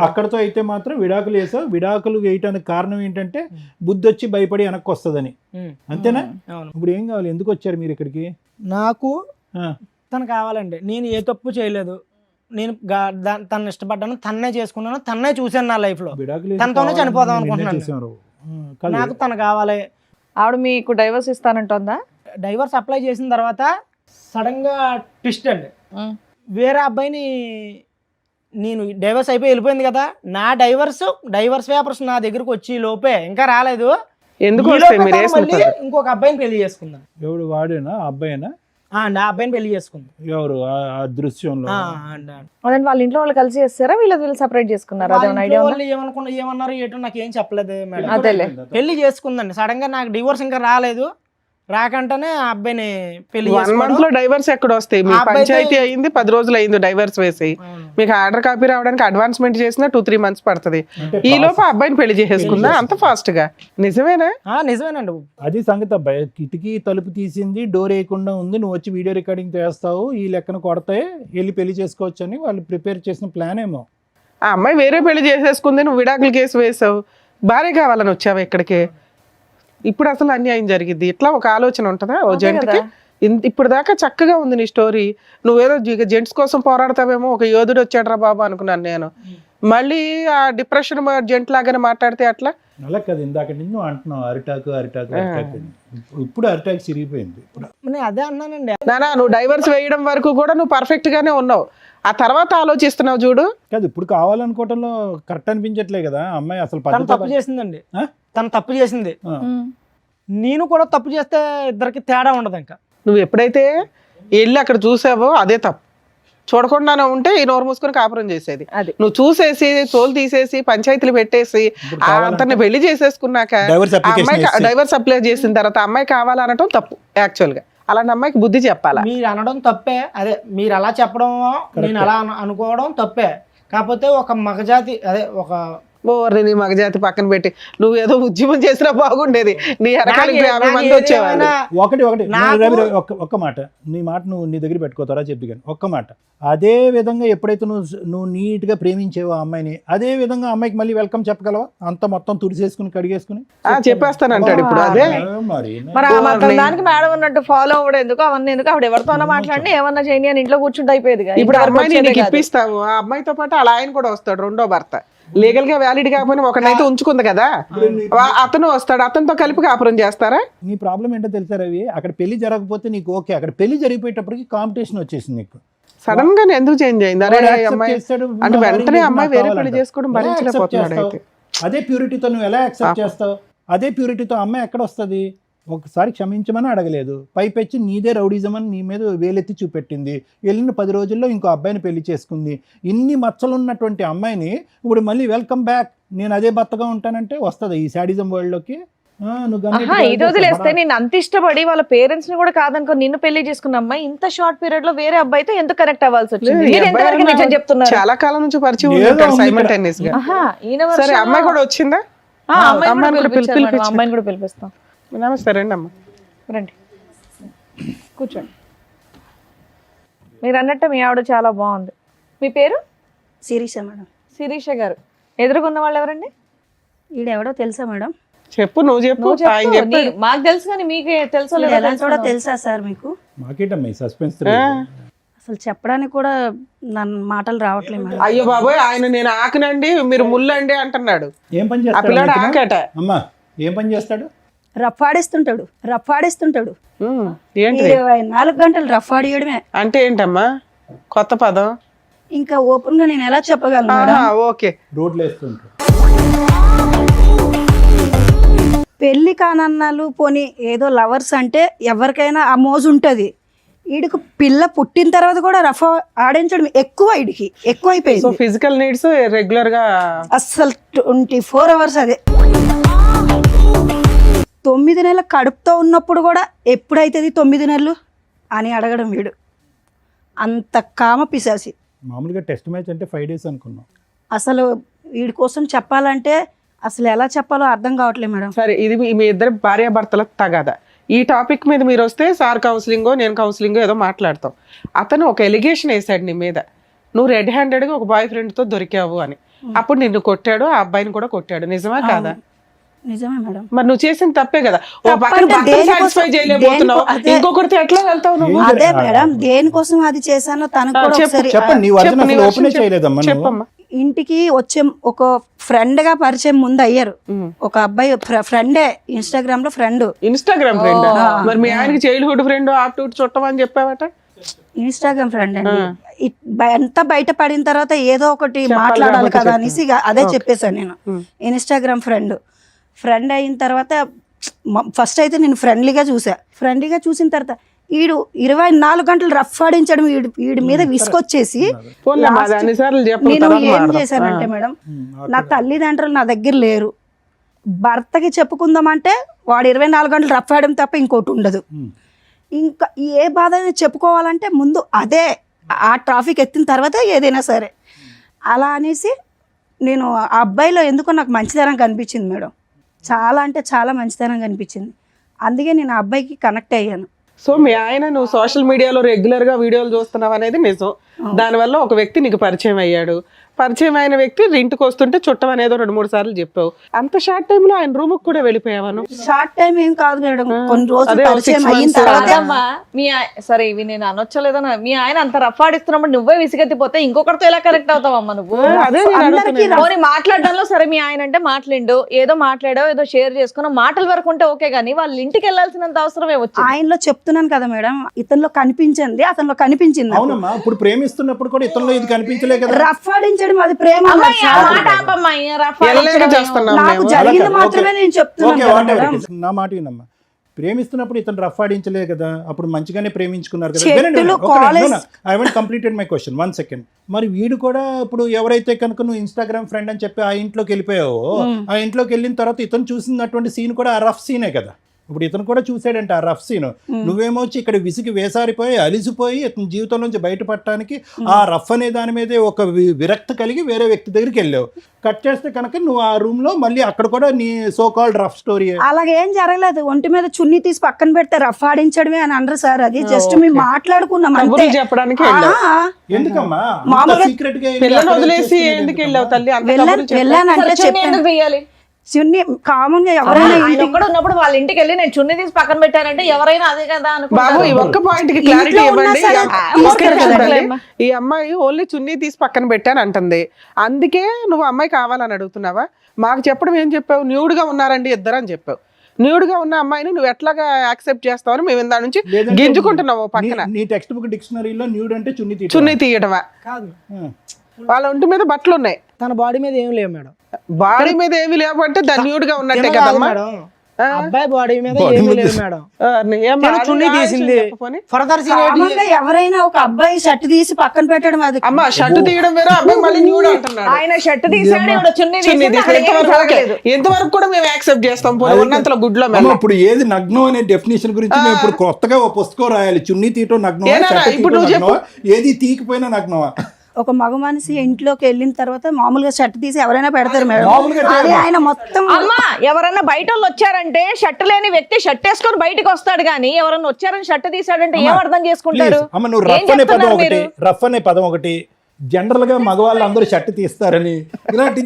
అక్కడతో అయితే మాత్రం విడాకులు వేసావు. విడాకులు వేయటానికి కారణం ఏంటంటే బుద్ధి వచ్చి భయపడి వెనక్కి వస్తుందని, అంతేనా? ఇప్పుడు ఏం కావాలి? ఎందుకు వచ్చారు మీరు ఇక్కడికి? నాకు తను కావాలండి. నేను ఏ తప్పు చేయలేదు. నేను తను ఇష్టపడ్డాను, తన్నే చేసుకున్నాను, తన్నే చూశాను నా లైఫ్ లో. తనతోనే చనిపోదాం అనుకుంటున్నాను. నాకు తను కావాలి. ఆవిడ మీకు డైవర్స్ ఇస్తానంటుందా? డైవర్స్ అప్లై చేసిన తర్వాత సడన్ గా ట్విస్ట్ అండి. వేరే అబ్బాయిని, నేను డైవర్స్ అయిపోయి వెళ్ళిపోయింది కదా, నా డైవర్స్ పేపర్స్ నా దగ్గరకు వచ్చి లోపే, ఇంకా రాలేదు, ఇంకొక అబ్బాయిని పెళ్లి చేసుకుందాం. ఎవడు? వాడేనా? అబ్బాయినా? నా అబ్బాయిని పెళ్లి చేసుకుందాం. ఎవరు ఆ దృశ్యంలో? వాళ్ళ ఇంట్లో వాళ్ళు కలిసి చేస్తారా, వీళ్ళు సెపరేట్ చేసుకున్నారా? ఏమన్నారు ఏటో నాకు ఏం చెప్పలేదు మేడం. పెళ్లి చేసుకుందండి. సడన్ గా నాకు డివోర్స్ ఇంకా రాలేదు. రాకంటేనే ఆ అబ్బాయిని పెళ్లి 1 month లో డైవర్స్ ఎక్కడ వస్తాయి? మీ పంచాయతీ అయింది 10 రోజులు అయింది డైవర్స్ వేసి. మీకు ఆర్డర్ కాపీ రావడానికి అడ్వాన్స్మెంట్ చేసినా 2-3 months పడుతుంది. ఈ లోపు అబ్బాయిని పెళ్లి చేసేసుకుందా అంత ఫాస్ట్ గా? నిజమేనా? నిజమేనండి. అది సంగతి. అబ్బాయి కిటికీ తలుపు తీసింది, డోర్ వేయకుండా ఉంది, నువ్వు వచ్చి వీడియో రికార్డింగ్ చేస్తావు, ఈ లెక్కన కొడతాయి, వెళ్ళి పెళ్లి చేసుకోవచ్చు అని వాళ్ళు ప్రిపేర్ చేసిన ప్లాన్ ఏమో. ఆ అమ్మాయి వేరే పెళ్లి చేసేసుకుంది, నువ్వు విడాకుల కేసు వేసావు, భార్య కావాలని వచ్చావు ఇక్కడికి. ఇప్పుడు అసలు అన్యాయం జరిగింది. ఇట్లా ఒక ఆలోచన ఉంటుందా ఓ జంటకి? ఇప్పుడు దాకా చక్కగా ఉంది నీ స్టోరీ. నువ్వేదో జెంట్స్ కోసం పోరాడతావేమో, ఒక యోధుడు వచ్చాడు రా బాబు అనుకున్నాను నేను. మళ్ళీ ఆ డిప్రెషన్ జెంట్ లాగానే మాట్లాడితే అట్లా అలా కదా ఇందాక నుంచి నువ్వు అంటున్నావు అరిటాకు అరిటాకు అరిటాకు అని. ఇప్పుడు అరిటాకు చిరిగిపోయింది ఇప్పుడు. నేను అదే అన్నానండి. నానా నువ్వు డైవర్స్ వేయడం వరకు కూడా నువ్వు పర్ఫెక్ట్ గానే ఉన్నావు, ఆ తర్వాత ఆలోచిస్తున్నావు చూడు. కాదు ఇప్పుడు కావాలనుకోవటంలో కరెక్ట్ అనిపించట్లే కదా అమ్మాయి అసలు తను తప్పు పద్ధతి. చేసిందండి, ఆ? తను తప్పు చేసింది. ఆ. నేను కూడా తప్పు చేస్తే ఇద్దరికి తేడా ఉండదు. ఇంకా నువ్వు ఎప్పుడైతే వెళ్ళి అక్కడ చూసావో అదే తప్పు. చూడకుండానే ఉంటే ఈ నోరు మూసుకొని కాపురం చేసేది. అది. నువ్వు చూసేసి తోలు తీసేసి పంచాయతీలు పెట్టేసి ఇప్పుడు ఆ కావాలంటే అతన్ని పెళ్లి చేసేసుకున్నాక డైవర్స్ ఆ అప్లికేషన్ అమ్మాయి వేస్తే. డైవర్స్ అప్లై చేసిన తర్వాత అమ్మాయి కావాలనటం తప్పు. యాక్చువల్ గా అలాంటి అమ్మాయికి బుద్ధి చెప్పాలా. మీరు అనడం తప్పే, అదే మీరు అలా చెప్పడం నేను అలా అనుకోవడం తప్పే. కాకపోతే ఒక మగజాతి అదే ఒక ఓర్ని నీ మగజాతి పక్కన పెట్టి నువ్వు ఏదో ఉద్యమం చేసినా బాగుండేది. నీ వెనకాలకి 50 మంది వచ్చేవాళ్ళు. ఒకటి నాకు- రవి, ఒక్క మాట నీ మాట నువ్వు నీ దగ్గర పెట్టుకోతారా చెప్పి కానీ ఒక్క మాట. అదే విధంగా ఎప్పుడైతే నువ్వు నీట్ గా ప్రేమించేవో ఆ అమ్మాయిని, అదే విధంగా అమ్మాయికి మళ్ళీ వెల్కమ్ చెప్పగలవా? అంత మొత్తం తుడిసేసుకుని కడిగేసుకుని చెప్పేస్తానంటాడు ఇప్పుడు. అదే మరి మరి ఆ మాత్రం దానికి మేడం ఉన్నట్టు ఫాలో అవ్వడం ఎందుకు, అవన్నీ ఎందుకు? ఆవిడ ఎవరితోనో మాట్లాడి ఏమన్నా చేయని అని ఇంట్లో కూర్చుంటే అయిపోయేది. ఇప్పుడు అమ్మాయిని నీకు ఇప్పిస్తావు, ఆ అమ్మాయితో పాటు అలా ఆయన కూడా వస్తాడు, రెండో భర్త. లీగల్ గా వ్యాలిడ్ కాకపోయినా ఒకనైతే ఉంచుకుంది కదా, అతను వస్తాడు, అతనితో కలిపి కాపురం చేస్తారా? నీ ప్రాబ్లం ఏంటో తెలుసా రవి? అక్కడ పెళ్లి జరగకపోతే నీకు ఓకే, అక్కడ పెళ్లి జరిగిపోయేటప్పటికి కాంపిటీషన్ వచ్చేసింది నీకు. సడన్ గా ఎందుకు చేంజ్ అయింది? అరే వాడు accept అమ్మాయి చేస్తాడు, అంటే మా వెంటనే వాడికి అమ్మాయి నాకు వేరే పెళ్లి కావాలంటాడు. చేసుకోవడం ఎలా accept భరించలేకపోతున్నాడు చేస్తావు? అయితే. అదే ప్యూరిటీతో నువ్వు ఎలా యాక్సెప్ట్ చేస్తావు? అదే ప్యూరిటీతో అమ్మాయి ఎక్కడ వస్తుంది? ఒకసారి క్షమించమని అడగలేదు, పైపెచ్చి నీదే రౌడీజం అని నీ మీద వేలెత్తి చూపెట్టింది. వెళ్ళిన 10 రోజుల్లో ఇంకో అబ్బాయిని పెళ్లి చేసుకుంది. ఇన్ని మచ్చలున్నటువంటి అమ్మాయిని ఇప్పుడు మళ్ళీ వెల్కమ్ బ్యాక్, నేను అదే భర్తగా ఉంటానంటే వస్తుంది ఈ శాడిజం వరల్డ్ లోకి? నువ్వు గమ్మున ఇది వదిలేస్తే నేను అంత ఇష్టపడి వాళ్ళ పేరెంట్స్ ని కూడా కాదనుకో నిన్ను పెళ్లి చేసుకున్న అమ్మాయి ఇంత షార్ట్ పీరియడ్ లో వేరే అబ్బాయితో ఎందుకు కనెక్ట్ అవ్వాల్సి వచ్చింది? లేదు, ఈ మీరు అబ్బాయి ఎంతవరకు అన్నా నిజం చెప్తున్నారు? చాలా కాలం నుంచి పరిచయం ఏదో ఉంటారు ఉంది ఇక్కడ. simultaneous గా. ఆహా, ఈయన సరే version అమ్మాయి లో- కూడా వచ్చిందా? అమ్మాయిని అమ్మాయిని కూడా కూడా పిలిపించారు మేడం, పిలిపించు. అమ్మాయిని కూడా పిలిపిస్తాం. నమస్తే రండి అమ్మ. రండి కూర్చోండి. మీరు అన్నట్టు మీ ఆవిడ చాలా బాగుంది. మీ పేరు? శిరీష మేడం. శిరీష గారు. ఎదురుగున్న వాళ్ళు ఎవరండి? ఈడెవడో తెలుసా మేడం? చెప్పు, నువ్వు చెప్పు. నువ్వు చెప్పు. ఆయన చెప్పాడు. మాకు తెలుసు కానీ మీకే తెలుసో లేదో ఎలా కూడా తెలుసుకుందాం. తెలుసా సార్ మీకు? మాకేటమ్మా ఈ సస్పెన్స్? అసలు చెప్పడానికి కూడా నన్ను మాటలు రావట్లేదు మేడం. అయ్యో బాబోయ్, ఆయన నేను ఆకనండి మీరు ముల్లండి అంటున్నాడు. ఏం పని ఆ పిల్లాడు చేస్తాడు ఆకట. అమ్మా? ఏం పని చేస్తాడు? రఫాడిస్తుంటాడు. ఏంటి 24 గంటలు రఫాడియడమే. అంటే ఏంటమ్మా కొత్త పదం? ఇంకా ఓపెన్ గా నేను ఎలా చెప్పగలను మేడం? ఆహా, ఓకే. రోడ్లు వేస్తుంటాడు. పెళ్లి కానన్నాలు పోనీ ఏదో లవర్స్ అంటే ఎవరికైనా ఆ మోజు ఉంటది. వీడికి పిల్ల పుట్టిన తర్వాత కూడా రఫా ఆడించడం ఎక్కువ, వీడికి ఎక్కువ సో అయిపోయింది. ఫిజికల్ నీడ్స్ రెగ్యులర్ గా అస్సలు 24 అవర్స్ అదే. 9 నెలల కడుపుతో ఉన్నప్పుడు కూడా ఎప్పుడైతుంది 9 నెలలు అని అడగడం వీడు. అంత కామ పిశాసి. మామూలుగా టెస్ట్ మ్యాచ్ అంటే 5 days అనుకున్నాం. అసలు వీడి కోసం చెప్పాలంటే అసలు ఎలా చెప్పాలో అర్థం కావట్లేదు మేడం. సరే, ఇది మీ ఇద్దరు భార్యాభర్తల తగాదా. ఈ టాపిక్ మీద మీరు వస్తే సార్ కౌన్సిలింగో నేను కౌన్సిలింగో ఏదో మాట్లాడతాం. అతను ఒక ఎలిగేషన్ వేసాడు నీ మీద, నువ్వు రెడ్ హ్యాండెడ్గా ఒక బాయ్ ఫ్రెండ్తో దొరికావు అని. అప్పుడు నిన్ను కొట్టాడు, ఆ అబ్బాయిని కూడా కొట్టాడు. నిజమా కాదా? నిజమే మేడం. మరి నువ్వు చేసిన తప్పే కదా. ఓ పక్కన తప్పంటే భర్తను దేనికోసం- సాటిస్ఫై చేయలేకపోతున్నావు, అదే. ఇంకొకరితో ఎట్లా వెళ్తావు నువ్వు? అదే మేడం, దేనికోసం అది చేశానో తనకు కూడా ఒకసారి చెప్పండి, నీ వర్జన్ చెప్పు, నీ అసలు version ఓపెనే చెప్పు. చేయలేదమ్మా నువ్వు. చెప్పమ్మా. ఇంటికి వచ్చే ఒక ఫ్రెండ్ గా పరిచయం ముందు అయ్యారు. ఒక అబ్బాయి ఫ్రెండే, ఇన్స్టాగ్రామ్ లో ఫ్రెండ్. Instagram friend? మరి మీ ఆయనకి చైల్డ్హుడ్ ఫ్రెండ్ ఆప్టూట్ చుట్టం అని చెప్పావట. ఇన్స్టాగ్రామ్ ఫ్రెండ్ అండి. ఎంత బయట పడిన తర్వాత ఏదో ఒకటి మాట్లాడాలి కదా అనేసి ఇక అదే చెప్పేశాను నేను. ఇన్స్టాగ్రామ్ ఫ్రెండ్ అయిన తర్వాత ఫస్ట్ అయితే నేను ఫ్రెండ్లీగా చూసిన తర్వాత వీడు 24 గంటలు రఫ్ ఆడించడం వీడి మీద విసుకొచ్చేసి పోన్లే, మాది అన్నిసార్లు చెప్పు, నేను తర్వాత ఏం మాట్లాడదాం. చేశానంటే మేడం, నా తల్లిదండ్రులు నా దగ్గర లేరు, భర్తకి చెప్పుకుందామంటే వాడు 24 గంటలు రఫ్ ఆడడం తప్ప ఇంకోటి ఉండదు. ఇంకా ఏ బాధ అయినా చెప్పుకోవాలంటే ముందు అదే, ఆ ట్రాఫిక్ ఎత్తిన తర్వాత ఏదైనా సరే. అలా అనేసి నేను ఆ అబ్బాయిలో ఎందుకో నాకు మంచితనం కనిపించింది మేడం. చాలా అంటే చాలా మంచితనం కనిపించింది. అందుకే నేను ఆ అబ్బాయికి కనెక్ట్ అయ్యాను. సో మీ ఆయన నువ్వు సోషల్ మీడియాలో రెగ్యులర్ గా వీడియోలు చూస్తున్నావు అనేది నిజం. దానివల్ల ఒక వ్యక్తి నీకు పరిచయం అయ్యాడు. పరిచయం అయిన వ్యక్తి ఇంటికి వస్తుంటే చుట్టం అనేదో 2-3 సార్లు చెప్పావు. అంత షార్ట్ టైమ్ లో ఆయన రూమ్ కూడా వెళ్ళిపోయావా నువ్వు? షార్ట్ టైం ఏం కాదు మేడం, కొన్ని రోజులు అదే, పరిచయం 6 అయిన months. తర్వాత కాదమ్మా, సరే ఇవి నేను అనొచ్చలేదన్నా, మీ ఆయన అంత రఫ్ ఆడిస్తున్నప్పుడు నువ్వే విసిగెత్తిపోతే ఇంకొకరితో ఎలా కనెక్ట్ అవుతావమ్మా నువ్వు? అదే నేను అందరికీ అడుగుతున్నాను. పోనీ మాట్లాడడంలో సరే మీ ఆయన అంటే మాట్లాడిండు, ఏదో మాట్లాడావు, ఏదో షేర్ చేసుకున్నావు, మాటల వరకు ఉంటే ఓకే, కానీ వాళ్ళ ఇంటికి వెళ్ళాల్సినంత అవసరమే వచ్చింది. ఆయనలో చెప్తున్నాను కదా మేడం, ఇతనిలో కనిపించింది, అతనిలో కనిపించింది. అవునమ్మా, ఇప్పుడు ప్రేమిస్తున్నప్పుడు కూడా ఇతరులో ఇది కనిపించలే కదా. రఫ్ ఆడించడం అది ప్రేమ అమ్మాయి, ఆ కాదు. మాట ఆపమ్మా, ఈ రఫ్ ఎల్లగా ఆడించడం చేస్తున్నాం నాకు మేము. జరిగింది ఓకే, మాత్రమే నేను చెప్తున్నాను ఓకే, కదా whatever మేడం. it is. నా మాట వినమ్మా, ప్రేమిస్తున్నప్పుడు ఇతను రఫ్ ఆడించలే కదా, అప్పుడు మంచిగానే ప్రేమించుకున్నారు కదా. చెట్టులు, college- I want completed my question, 1 second. మరి వీడు కూడా ఇప్పుడు ఎవరైతే కనుక నువ్వు ఇన్స్టాగ్రామ్ ఫ్రెండ్ అని చెప్పి ఆ ఇంట్లోకి వెళ్ళిపోయావో, ఆ ఇంట్లోకి వెళ్ళిన తర్వాత ఇతను చూసినటువంటి సీన్ కూడా ఆ రఫ్ సీనే కదా. ఇప్పుడు ఇతను కూడా చూసాడంటే ఆ రఫ్ సీన్. నువ్వేమో వచ్చి ఇక్కడ విసిగి వేసారిపోయి అలిసిపోయి ఇతని జీవితం నుంచి బయటపడటానికి ఆ రఫ్ అనే దాని మీదే ఒక విరక్తి కలిగి వేరే వ్యక్తి దగ్గరికి వెళ్ళావు. కట్ చేస్తే కనుక నువ్వు ఆ రూమ్ లో మళ్ళీ అక్కడ కూడా నీ సో కాల్డ్ రఫ్ స్టోరీ. అలాగేం జరగలేదు, ఒంటి మీద చున్నీ తీసి పక్కన పెడితే రఫ్ ఆడించడమే అని అనరు సార్. అది జస్ట్ మేము మాట్లాడుకున్నాం అంతే. కబుర్లు చెప్పడానికి వెళ్ళావు. ఎందుకమ్మా మామూలుగా సీక్రెట్ గా పిల్లని వదిలేసి ఎందుకు వెళ్ళావు తల్లి? అంత కబుర్లు చెప్పు. వెళ్ళానంటే చున్నీ చెప్పాను, ఎందుకు తీయాలి? చున్నీ కామన్ గా ఎవరైనా ఆయన ఒక్కడు ఉన్నప్పుడు వాళ్ళ ఇంటికి వెళ్ళి నేను చున్నీ తీసి పక్కన పెట్టానంటే ఎవరైనా అదే కదా బాబు, ఈ అనుకుంటారు. ఒక్క పాయింట్ కి క్లారిటీ ఇంట్లో ఉన్నా ఇవ్వండి. సరే ఒక్క నిమిషం అమ్మా. తల్లి. ఈ అమ్మాయి ఓన్లీ చున్నీ తీసి పక్కన పెట్టాను అంటుంది. అందుకే నువ్వు అమ్మాయి కావాలని అడుగుతున్నావా? మాకు చెప్పడం ఏం చెప్పావు? న్యూడ్ గా ఉన్నారండి ఇద్దరు అని చెప్పావు. న్యూడ్ గా ఉన్న అమ్మాయిని నువ్వు ఎట్లాగా యాక్సెప్ట్ చేస్తావని మేము ఇందా నుంచి గింజుకుంటున్నావు పక్కన. నీ టెక్స్ట్ బుక్ డిక్షనరీలో న్యూడ్ అంటే చున్నీ తీయడమా? కాదు, వాళ్ళ ఒంటి మీద బట్టలు ఉన్నాయి, తన బాడీ మీద ఏం లేవు మేడం. బాడీ మీద ఏమి లేవంటే దాని న్యూడ్ గా ఉన్నట్టే తిన కాదు కదమ్మా. మేడం, అబ్బాయి బాడీ మీద Body ఏమీ మీద- లేవు మేడం. ఏం తిన బాగా చున్నీ ఆలోచన తీసింది. చెప్పపోని. ఫర్దర్ సీన్ కామన్ గా ఎవరైనా ఒక అబ్బాయి షర్ట్ తీసి పక్కన పెట్టడం అది అమ్మ షర్ట్ తీయడం వేరే, అబ్బాయి మళ్ళీ న్యూడ్ అంటున్నాడు. ఆయన షర్ట్ తీసాడు, ఈవిడ చున్నీ చున్నీ తీసింది, తీసి అక్కడ ఏం ఎంతవరకు ఓకే. జరగలేదు. ఎంతవరకు కూడా మేము యాక్సెప్ట్ చేస్తాం. పోనీ ఉన్నంతలో గుడ్లో మెల్ల. ఇప్పుడు ఏది నగ్నం అనే డెఫినేషన్ గురించి మేము ఇప్పుడు కొత్తగా ఒక పుస్తకం రాయాలి. చున్నీ తీయటం నగ్నం, ఏనా? ఇప్పుడు నువ్వు చెప్పు. ఏది తీయకపోయినా నగ్నమా? ఒక మగ మనిషి ఇంట్లోకి వెళ్ళిన తర్వాత మామూలుగా షర్ట్ తీసి ఎవరైనా పెడతారు మేడం. మామూలుగా అది ఆయన మొత్తం అమ్మా, ఎవరన్నా బయట వాళ్ళు వచ్చారంటే షర్ట్ లేని వ్యక్తి షర్ట్ వేసుకొని బయటకు వస్తాడు, కానీ ఎవరన్నా వచ్చారని షర్ట్ తీసాడంటే ఏం అర్థం చేసుకుంటారు? Please, అమ్మ నువ్వు ఏం రఫ్ అనే పదం చెప్తున్నారు ఒకటి, మీరు? రఫ్ అనే పదం ఒకటి, జనరల్ గా మగవాళ్ళు అందరూ షర్ట్ తీస్తారని ఇలాంటి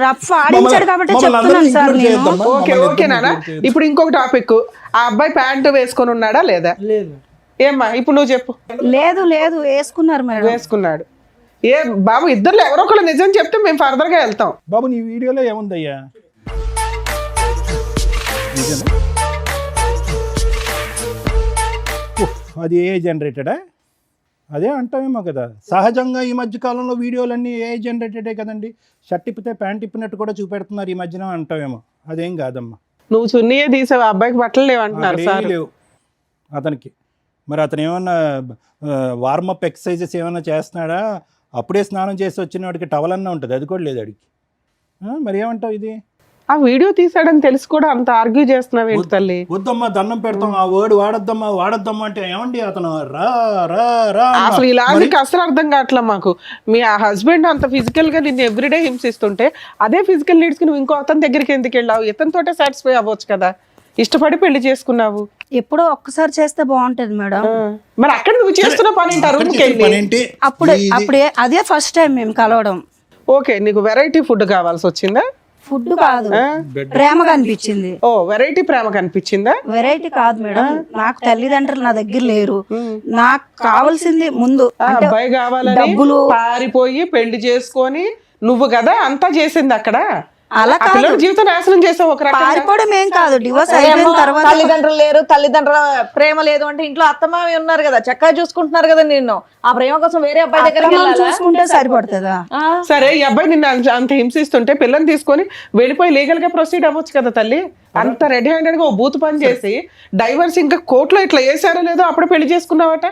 రఫ్ ఆడించాడు కాబట్టి చెప్తున్నాను సార్ నేను. ఓకే ఓకే నాన్న. ఇప్పుడు ఇంకొక టాపిక్, ఆ అబ్బాయి ప్యాంటు వేసుకొని ఉన్నాడా లేదా? లేదు. ఏమ్మా ఇప్పుడు నువ్వు చెప్పు. లేదు లేదు వేసుకున్నారు మేడం. వేసుకున్నాడు. ఏ బాబు, ఇద్దరు ఎవరో ఒకళ్ళు నిజం చెప్తే మేము ఫర్దర్ గా వెళ్తాం. బాబు నీ వీడియోలో ఏముందయ్యా? నిజమే? ఉఫ్, అది ఏ జనరేటెడా? అదే అంటామేమో కదా. సహజంగా ఈ మధ్య కాలంలో వీడియోలన్నీ ఏ జనరేటెడే కదండి. షర్ట్ ఇప్పితే ప్యాంట్ ఇప్పినట్టు కూడా చూపెడుతున్నారు ఈ మధ్యన అంటామేమో. అదేం కాదమ్మా. నువ్వు చున్నీయే తీసావు, ఆ అబ్బాయికి బట్టలు లేవంటున్నారు అక్కడ సార్. ఏమీ లేవు అతనికి. మరి అతను ఏమన్నా వార్మప్ ఎక్సర్సైజెస్ ఏమన్నా చేస్తున్నాడా? అప్పుడే స్నానం చేసి వచ్చిన వాడికి టవల్ అన్నా ఉంటుంది, అది కూడా లేదు అడిగి. మరి ఏమంటావు ఇది? ఆ వీడియో తీసాడని తెలిసి కూడా అంత ఆర్గ్యూ చేస్తున్నావు ఏంటి తల్లి? వద్దమ్మా దండం పెడతాం, ఆ వర్డ్ వాడద్దమ్మా అంటే ఏమండి అతను రా రా రా అన్నా. అసలు ఈ లాజిక్ అసలు అర్థం కావట్లే మాకు. మీ ఆ హస్బెండ్ అంత ఫిజికల్ గా నిన్ను ఎవ్రీడే హింసిస్తుంటే అదే ఫిజికల్ నీడ్స్ కి నువ్వు ఇంకో అతని దగ్గరికి ఎందుకు వెళ్ళావు? ఇతనితోటే సాటిస్ఫై అవ్వచ్చు కదా, ఇష్టపడి పెళ్లి చేసుకున్నావు. ఎప్పుడో ఒక్కసారి చేస్తే బాగుంటది మేడం. మరి అక్కడ నువ్వు చేస్తున్న పని ఏంటి? ఆ అక్కడ రూమ్కి చేసే వెళ్ళి. పని ఏంటి? అప్పుడే అదే ఫస్ట్ టైం మేము కలవడం. ఓకే, నీకు వెరైటీ ఫుడ్ కావాల్సి వచ్చిందా? ఫుడ్ కాదు, ప్రేమగా అనిపించింది. ఓ వెరైటీ ప్రేమ కనిపించిందా? వెరైటీ కాదు మేడం, నాకు తల్లిదండ్రులు నా దగ్గర లేరు. నాకు కావాల్సింది ముందు ఆ అంటే అబ్బాయి కావాలని డబ్బులు. పారిపోయి పెళ్లి చేసుకొని నువ్వు కదా అంతా చేసింది అక్కడ. అలా ఆ పిల్లల జీవితం నాశనం చేసావు ఒక రకంగా. పారిపోవడం ఏం కాదు, డివోర్స్ ఏమో, అయిపోయిన తర్వాత తల్లిదండ్రులు లేరు, తల్లిదండ్రుల ప్రేమ లేదు అంటే ఇంట్లో అత్తమావి ఉన్నారు కదా, చక్కగా చూసుకుంటున్నారు కదా నిన్ను. ఆ ప్రేమ కోసం వేరే అబ్బాయి దగ్గరికి అత్తమామని వెళ్ళాలా? చూసుకుంటే సరిపడుతుందా? సరే, ఈ అబ్బాయి నిన్ను అంత హింసిస్తుంటే పిల్లని తీసుకొని వెళ్ళిపోయి లీగల్ గా ప్రొసీడ్ అవ్వచ్చు కదా తల్లి. అంత రెడీ హ్యాండెడ్ గా ఓ బూత్ పని చేసి డైవర్స్ ఇంకా కోర్టులో ఇట్లా వేసారో లేదో అప్పుడు పెళ్లి చేసుకున్నావట.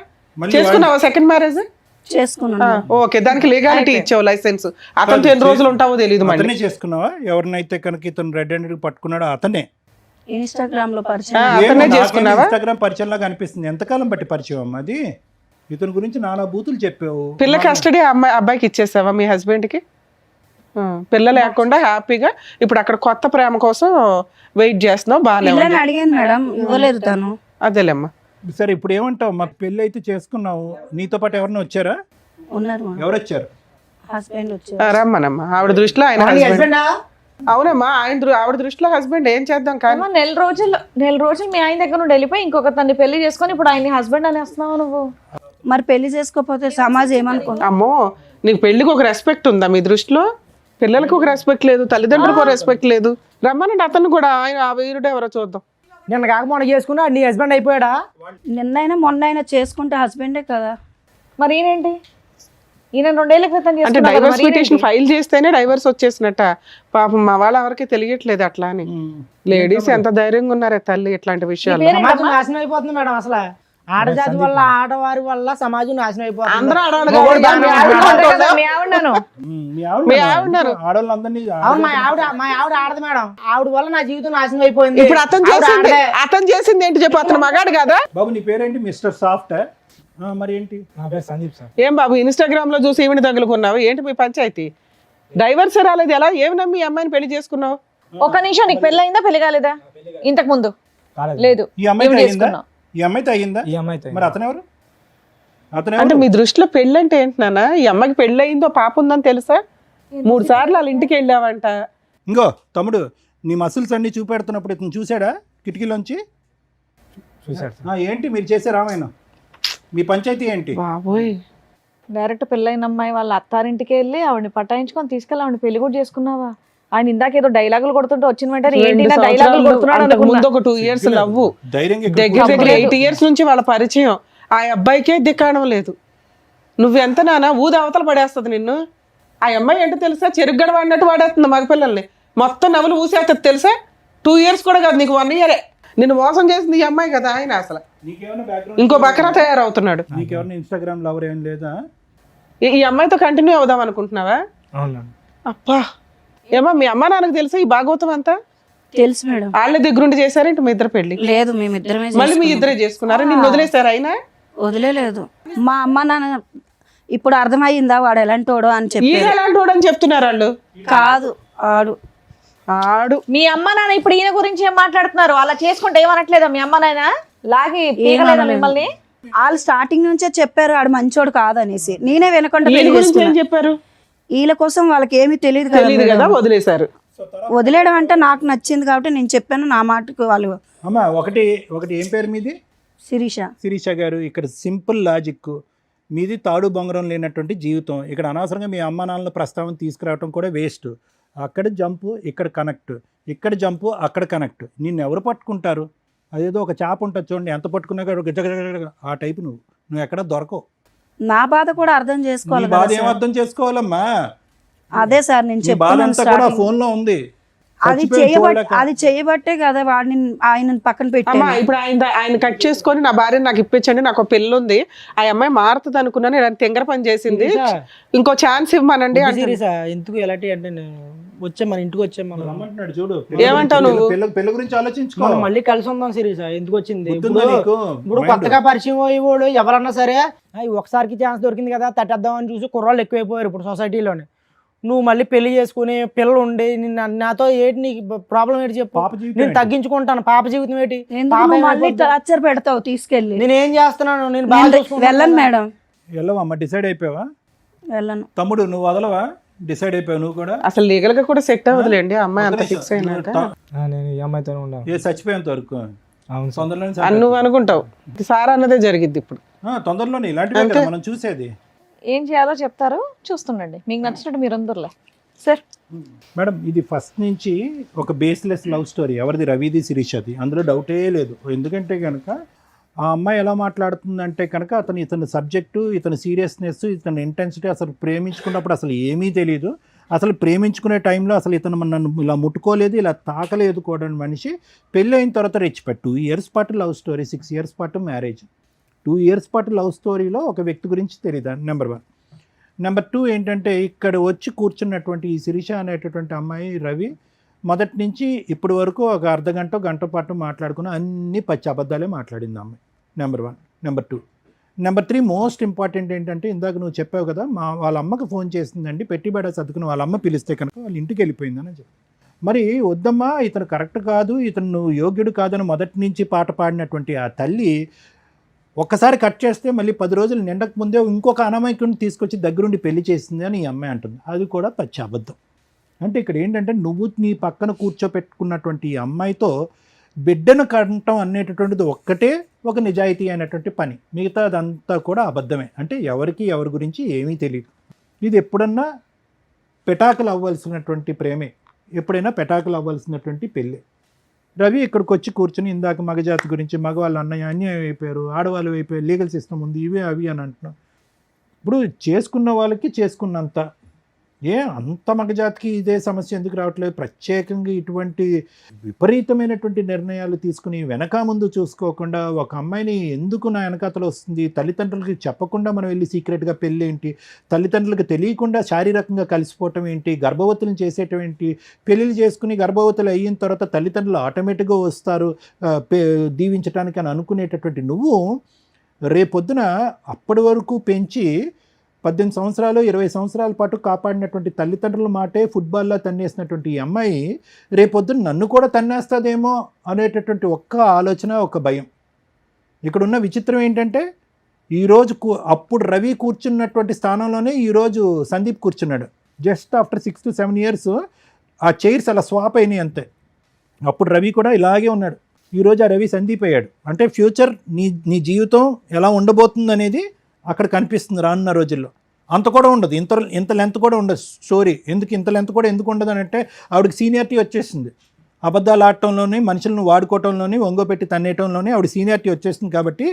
చేసుకున్నావా సెకండ్ మ్యారేజ్? చేసుకున్నాను. ఓకే, దానికి లీగాలిటీ ఇచ్చావు, లైసెన్స్. అతనితో ఎన్ని రోజులు ఉంటావో తెలియదు. మళ్ళీ అతనే చేసుకున్నావా? ఎవరినైతే కనుక ఇతను రెడ్ హ్యాండెడ్ పట్టుకున్నాడో అతనే. ఇన్స్టాగ్రామ్ లో పరిచయం. అతనే చేసుకున్నావా? ఇన్స్టాగ్రామ్ పరిచయం లాగా అనిపిస్తుంది. ఎంతకాలం బట్టి పరిచయం అమ్మా అది? ఇతని గురించి నానా బూతులు చెప్పావు. పిల్ల కస్టడీ అబ్బాయికి ఇచ్చేసావా మీ హస్బెండ్ కి? పిల్ల లేకుండా హ్యాపీగా ఇప్పుడు అక్కడ కొత్త ప్రేమ కోసం వెయిట్ చేస్తున్నావు, బాగానే ఉంది. పిల్లని అడిగాను మేడం, ఇవ్వలేదు తను. అదేలేమ్మా. సరే ఇప్పుడు ఏమంటావు? మాకు పెళ్ళి అయితే చేసుకున్నావు, నీతో పాటు ఎవరైనా వచ్చారా? ఉన్నారు మేడం. ఎవరు వచ్చారు? హస్బెండ్ వచ్చారు. రమ్మనమ్మా. ఆవిడ దృష్టిలో ఆయన నీ హస్బెండ్. హస్బెండా? అవునమ్మా, ఆవిడ దృష్టిలో హస్బెండ్. ఏం చేద్దాం కానీ. ఏమో నెల రోజులు మీ ఆయన దగ్గర నుండి వెళ్ళిపోయి ఇంకొక తన్ని పెళ్లి చేసుకొని ఇప్పుడు ఆయన్ని హస్బెండ్ అనేస్తున్నావు నువ్వు. మరి పెళ్లి చేసుకోకపోతే సమాజం ఏమనుకుంటా? అమ్మో, నీకు పెళ్లికి ఒక రెస్పెక్ట్ ఉందా మీ దృష్టిలో? పిల్లలకు ఒక రెస్పెక్ట్ లేదు, తల్లిదండ్రులకు ఒక రెస్పెక్ట్ లేదు. రమ్మనండి అతను కూడా. ఆయన ఆ వీరుడు ఎవరో చూద్దాం. నిన్న కాక మొన్న చేసుకున్నా నీ హస్బెండ్ అయిపోయాడా? నిన్నైనా మొన్నైనా చేసుకుంటే హస్బెండే కదా. మరి ఈయనేంటి? ఈయన 2 ఏళ్ల క్రితం అంటే చేసుకున్నాడు కదా, డైవర్స్ మరి పిటిషన్ ఈయనేంటి? ఫైల్ చేస్తేనే డైవర్స్ వచ్చేసినట్ట. పాపం మా వాళ్ళ ఎవరికి తెలియట్లేదు అట్లా అని. లేడీస్ ఎంత ధైర్యంగా ఉన్నారే తల్లి ఇట్లాంటి విషయాలు. సమాజం నాశనం అయిపోతుంది మేడం. అసలు ఆడజాతి వల్ల ఆడవారి వల్ల సమాజం నాశనం అయిపోతుంది. అందరూ ఆడవాళ్ళు మొగోడు కాదు, దాన్ని మీ ఆవిడ ఆడవాళ్ళు అంటారు కదా. కదా. మీ ఆవిడను మీ ఆవిడ ఆడవాళ్ళందరినీ అవును, మా ఆవిడ ఆడదు మేడం. ఆవిడ వల్ల నా జీవితం నాశనం అయిపోయింది. ఇప్పుడు అతను చేసింది ఏంటి చెప్పు? అతను మగాడు కదా. బాబు నీ పేరేంటి? Mister soft. మరి ఏంటి? నా పేరు సందీప్ సార్. ఏం బాబు ఇన్స్టాగ్రామ్ లో చూసి ఈవిని తగులుకున్నావు ఏంటి? మీ పంచాయతీ డైవర్స్ రాలేదు, ఎలా ఏమి నమ్మి ఈ అమ్మాయిని పెళ్లి చేసుకున్నావు? ఒక నిమిషం, నీకు పెళ్లి అయిందా పెళ్లి కాలేదా? ఇంతకు ముందు లేదు. ఈ అమ్మాయితో ఈవిడ అయ్యిందా? చేసుకున్నావు. ఈ అమ్మాయితో అయ్యిందా? ఈ అమ్మాయితో మరి అతనెవరు? అంటే మీ దృష్టిలో పెళ్ళి అంటే ఏంటి నాన్న? ఈ అమ్మాయికి పెళ్లి అయిందో పాప ఉందని తెలుసా? 3 సార్లు వాళ్ళ ఇంటికి వెళ్ళావంట. ఇంకో తమ్ముడు, నీ మసిల్స్ అన్ని చూపెడుతున్నప్పుడు ఇతను చూసాడా కిటికీలోంచి? చూసాడు. ఏంటి మీరు చేసే రామాయణం? మీ పంచాయతీ ఏంటి? బాబోయ్, డైరెక్ట్ పెళ్ళైన అమ్మాయి వాళ్ళ అత్తారింటికి వెళ్ళి ఆవిడని పటాయించుకొని తీసుకెళ్ళి ఆవిడని పెళ్లి కూడా చేసుకున్నావా? ఆయన ఇందాక ఏదో డైలాగులు కొడుతుంటే వచ్చిన వెంటనే ఏంటి 2 డైలాగులు సంవత్సరాలు కొడుతున్నాడు అంతకు అనుకున్నా. ముందు ఒక 2 ఇయర్స్ లవ్వు. ధైర్యంగా దగ్గర 8 ఇయర్స్ నుంచి వాళ్ళ పరిచయం. ఆ అబ్బాయికే దిక్కాడం లేదు. నువ్వెంత నాన్న ఊది అవతల పడేస్తుంది నిన్ను. ఆ అమ్మాయి ఏంటో తెలుసా? చెరుగ్గడ వాడినట్టు వాడేస్తుంది మగపిల్లల్ని. మొత్తం నవ్వులు ఊసేస్తుంది తెలుసా? 2 ఇయర్స్ కూడా కాదు, నీకు 1 ఇయరే. నిన్ను మోసం చేసింది ఈ అమ్మాయి కదా. ఆయన అసలు ఇంకో బకరా తయారవుతున్నాడు. నీకెవరిని ఇన్స్టాగ్రామ్ లవర్ ఏం లేదా? ఈ అమ్మాయితో కంటిన్యూ అవుదాం అనుకుంటున్నావా? అవును. అప్పా, ఏమో మీ అమ్మ నాన్నకు తెలుసా ఈ భాగవతం అంతా? తెలుసు మేడం. వాళ్ళ దగ్గరుండి చేశారేంటి మీ ఇద్దరు పెళ్లి? లేదు, మేమిద్దరమే మళ్ళీ మీ ఇద్దరే చేసుకున్నారు. నిన్ను వదిలేశారు అయినా? వదిలేదు. మా అమ్మ నాన్న ఇప్పుడు అర్థమయ్యిందా వాడు ఎలాంటోడో అని చెప్పి. ఈయన ఎలాంటి వాడు అని చెప్తున్నారు వాళ్ళు. కాదు, ఆడు మీ అమ్మ నాన్న ఇప్పుడు ఈయన గురించి ఏం మాట్లాడుతున్నారు? అలా చేసుకుంటే ఏమనట్లేదా మీ అమ్మ నాయన? లాగి పీకలేదా మిమ్మల్ని? వాళ్ళు స్టార్టింగ్ నుంచే చెప్పారు ఆడు మంచోడు కాదనేసి. నేనే వినకుండా ఈయన పెళ్లి గురించి ఏం చేసుకున్నా. చెప్పారు? వీళ్ళ కోసం వాళ్ళకి ఏమీ తెలియదు తెలియదు కదా, వదిలేశారు. వదిలేయడం అంటే నాకు నచ్చింది కాబట్టి నేను చెప్పాను. నా మాటకు వాళ్ళు. అమ్మ ఒకటి ఏం పేరు మీది? శిరీష. శిరీష గారు, ఇక్కడ సింపుల్ లాజిక్. మీది తాడు బొంగరం లేనటువంటి జీవితం. ఇక్కడ అనవసరంగా మీ అమ్మ నాన్నల ప్రస్తావన తీసుకురావడం కూడా వేస్ట్. అక్కడ జంపు, ఇక్కడ కనెక్ట్, ఇక్కడ జంపు, అక్కడ కనెక్ట్. నిన్ను ఎవరు పట్టుకుంటారు? అదేదో ఒక చేప ఉంటుంది చూడండి, ఎంత పట్టుకున్నా గజగజ ఆ టైపు. నువ్వు ఎక్కడ దొరకవు. నా బాధ కూడా అర్థం నీ చేసుకోవాలి బాధ కదా ఏం సార్. అర్థం చేసుకోవాలమ్మా? అదే సార్ నేను నీ బాధ చెప్తున్నాను. అంతా కూడా starting. ఫోన్ లో ఉంది. అది చేయబట్టే కదా వాడిని ఆయన పక్కన అమ్మా పెట్టాను. ఇప్పుడు ఆయన కట్ చేసుకొని నా భార్యని నాకు ఇప్పించండి, నాకు ఒక పెళ్ళి ఉంది, ఆ అమ్మాయి మారుతుంది అనుకున్నాను, ఇలా తెంగర పని చేసింది, ఇంకో ఛాన్స్ ఇవ్వమనండి అంటే. సీరియస్ ఎందుకు ఎలాంటి అంటే వచ్చే మన ఇంటికి వచ్చే మనం రమ్మంటున్నాడు చూడు. ఏమంటావు నువ్వు? పెళ్లి గురించి ఆలోచించుకో. మనం మళ్ళీ కలిసి ఉందాం సీరియస్. ఎందుకు వచ్చింది గుర్తుందా నీకు? ఇప్పుడు కొత్తగా పరిచయం అయ్యేవాడు ఎవరన్నా సరే ఒకసారికి ఛాన్స్ దొరికింది కదా తట్టేద్దాం అని చూసి కుర్రాళ్ళు ఎక్కువైపోయారు ఇప్పుడు సొసైటీలోనే. నువ్వు మళ్ళీ పెళ్లి చేసుకుని పిల్లలు ఉండి నాతో ఏంటి నీకు ప్రాబ్లం ఏంటి చెప్పు? పాప జీవితం నేను ఏంటి? తగ్గించుకుంటాను. పాప జీవితం ఏంటి? ఎందుకు పాప నువ్వు మళ్ళీ ఏమైపోద్ది? టార్చర్ పెడతావు తీసుకెళ్ళి. నేను ఏం చేస్తున్నాను? నేను బాగా చూసుకుంటాను వెళ్ళను కదా. మేడం, వెళ్ళవమ్మా, డిసైడ్ అయిపోయావా? వెళ్ళను. తమ్ముడు నువ్వు వదలవా? డిసైడ్ అయిపోయావు నువ్వు కూడా? అసలు లీగల్ గా కూడా సెట్ అవ్వదులేండి అమ్మాయి అంత ఫిక్స్ అయినాక. నేను ఈ అమ్మాయితోనే ఉన్నాను. ఏ చచ్చిపోయేంత వరకు అవును సార్. తొందరలోనే అని నువ్వు అనుకుంటావు, సార్ అన్నదే జరిగిద్ది ఇప్పుడు. తొందరలోనే ఇలాంటివి కదా మనం చూసేది. ఏం చేయాలో చెప్తారు, చూస్తుండండి. మీకు నచ్చినట్టు మీరు అందరులే సార్. మేడం ఇది ఫస్ట్ నుంచి ఒక బేస్లెస్ లవ్ స్టోరీ. ఎవరిది? రవిది, శిరీషది. అందులో డౌటే లేదు. ఎందుకంటే కనుక ఆ అమ్మాయి ఎలా మాట్లాడుతుందంటే కనుక ఇతని సబ్జెక్టు, ఇతని సీరియస్నెస్, ఇతని ఇంటెన్సిటీ, అసలు ప్రేమించుకున్నప్పుడు అసలు ఏమీ తెలియదు. అసలు ప్రేమించుకునే టైంలో అసలు ఇతను నన్ను ఇలా ముట్టుకోలేదు, ఇలా తాకలేదు కూడా మనిషి. పెళ్ళి అయిన తర్వాత రెచ్చిపెట్టు 2 ఇయర్స్ పాటు లవ్ స్టోరీ, 6 ఇయర్స్ పాటు మ్యారేజ్. 2 ఇయర్స్ పాటు లవ్ స్టోరీలో ఒక వ్యక్తి గురించి తెలియదు. నెంబర్ 1. నెంబర్ 2 ఏంటంటే ఇక్కడ వచ్చి కూర్చున్నటువంటి ఈ శిరీష అనేటటువంటి అమ్మాయి రవి మొదటి నుంచి ఇప్పటి వరకు ఒక అర్ధగంట గంట పాటు మాట్లాడుకున్న అన్ని పచ్చి అబద్ధాలే మాట్లాడింది అమ్మాయి. Number 1. Number 2. Number 3 most important ఏంటంటే ఇందాక నువ్వు చెప్పావు కదా వాళ్ళ అమ్మకి ఫోన్ చేసిందండి, పెట్టిబడ సర్దుకుని వాళ్ళ అమ్మ పిలిస్తే కనుక వాళ్ళ ఇంటికి వెళ్ళిపోయిందని చెప్పి. మరి వద్దమ్మా ఇతను కరెక్ట్ కాదు, ఇతను నువ్వు యోగ్యుడు కాదని మొదటి నుంచి పాట పాడినటువంటి ఆ తల్లి ఒక్కసారి కట్ చేస్తే మళ్ళీ 10 రోజులు నిండక ముందే ఇంకొక అనామకుడిని తీసుకొచ్చి దగ్గరుండి పెళ్లి చేసింది అని ఈ అమ్మాయి అంటుంది. అది కూడా పచ్చి అబద్ధం. అంటే ఇక్కడ ఏంటంటే నువ్వు నీ పక్కన కూర్చోపెట్టుకున్నటువంటి ఈ అమ్మాయితో బిడ్డను కంటం అనేటటువంటిది ఒక్కటే ఒక నిజాయితీ అయినటువంటి పని, మిగతా అదంతా కూడా అబద్ధమే. అంటే ఎవరికి ఎవరి గురించి ఏమీ తెలియదు. ఇది ఎప్పుడన్నా పెటాకులు అవ్వాల్సినటువంటి ప్రేమే, ఎప్పుడైనా పెటాకులు అవ్వాల్సినటువంటి పెళ్ళి. రవి ఇక్కడికి వచ్చి కూర్చొని ఇందాక మగజాతి గురించి మగవాళ్ళు అన్నయ్య అన్యాయం అయిపోయారు, ఆడవాళ్ళు అయిపోయారు, లీగల్ సిస్టమ్ ఉంది, ఇవే అవి అని అంటున్నాం. ఇప్పుడు చేసుకున్న వాళ్ళకి చేసుకున్నంత, అంత మగజాతికి ఇదే సమస్య ఎందుకు రావట్లేదు? ప్రత్యేకంగా ఇటువంటి విపరీతమైనటువంటి నిర్ణయాలు తీసుకుని వెనక ముందు చూసుకోకుండా ఒక అమ్మాయిని ఎందుకు నా వెనకాతలు వస్తుంది, తల్లిదండ్రులకి చెప్పకుండా మనం వెళ్ళి సీక్రెట్గా పెళ్ళి ఏంటి, తల్లిదండ్రులకు తెలియకుండా శారీరకంగా కలిసిపోవటం ఏంటి, గర్భవతులను చేసేయటం ఏంటి, పెళ్ళిళ్ళు చేసుకుని గర్భవతులు అయిన తర్వాత తల్లిదండ్రులు ఆటోమేటిక్గా వస్తారు దీవించడానికి అని అనుకునేటటువంటి నువ్వు రేపొద్దున అప్పటి వరకు పెంచి 18 సంవత్సరాలు 20 సంవత్సరాల పాటు కాపాడినటువంటి తల్లిదండ్రుల మాటే ఫుట్బాల్లో తన్నేసినటువంటి ఈ అమ్మాయి రేపొద్దున నన్ను కూడా తన్నేస్తుందేమో అనేటటువంటి ఒక్క ఆలోచన, ఒక భయం. ఇక్కడున్న విచిత్రం ఏంటంటే ఈరోజు అప్పుడు రవి కూర్చున్నటువంటి స్థానంలోనే ఈరోజు సందీప్ కూర్చున్నాడు. జస్ట్ ఆఫ్టర్ 6 to 7 years ఆ చైర్స్ అలా స్వాప్ అయినాయి అంతే. అప్పుడు రవి కూడా ఇలాగే ఉన్నాడు, ఈరోజు ఆ రవి సందీప్ అయ్యాడు. అంటే ఫ్యూచర్ నీ జీవితం ఎలా ఉండబోతుంది అనేది అక్కడ కనిపిస్తుంది రానున్న రోజుల్లో. అంత కూడా ఉండదు, ఇంత లెంత్ కూడా ఉండదు స్టోరీ. ఇంత లెంత్ కూడా ఎందుకు ఉండదు అని అంటే ఆవిడకి సీనియారిటీ వచ్చేసింది. అబద్ధాలు ఆడటంలోని, మనుషులను వాడుకోవటంలోని, ఒంగోపెట్టి తన్నేయటంలోని ఆవిడ సీనియారిటీ వచ్చేసింది. కాబట్టి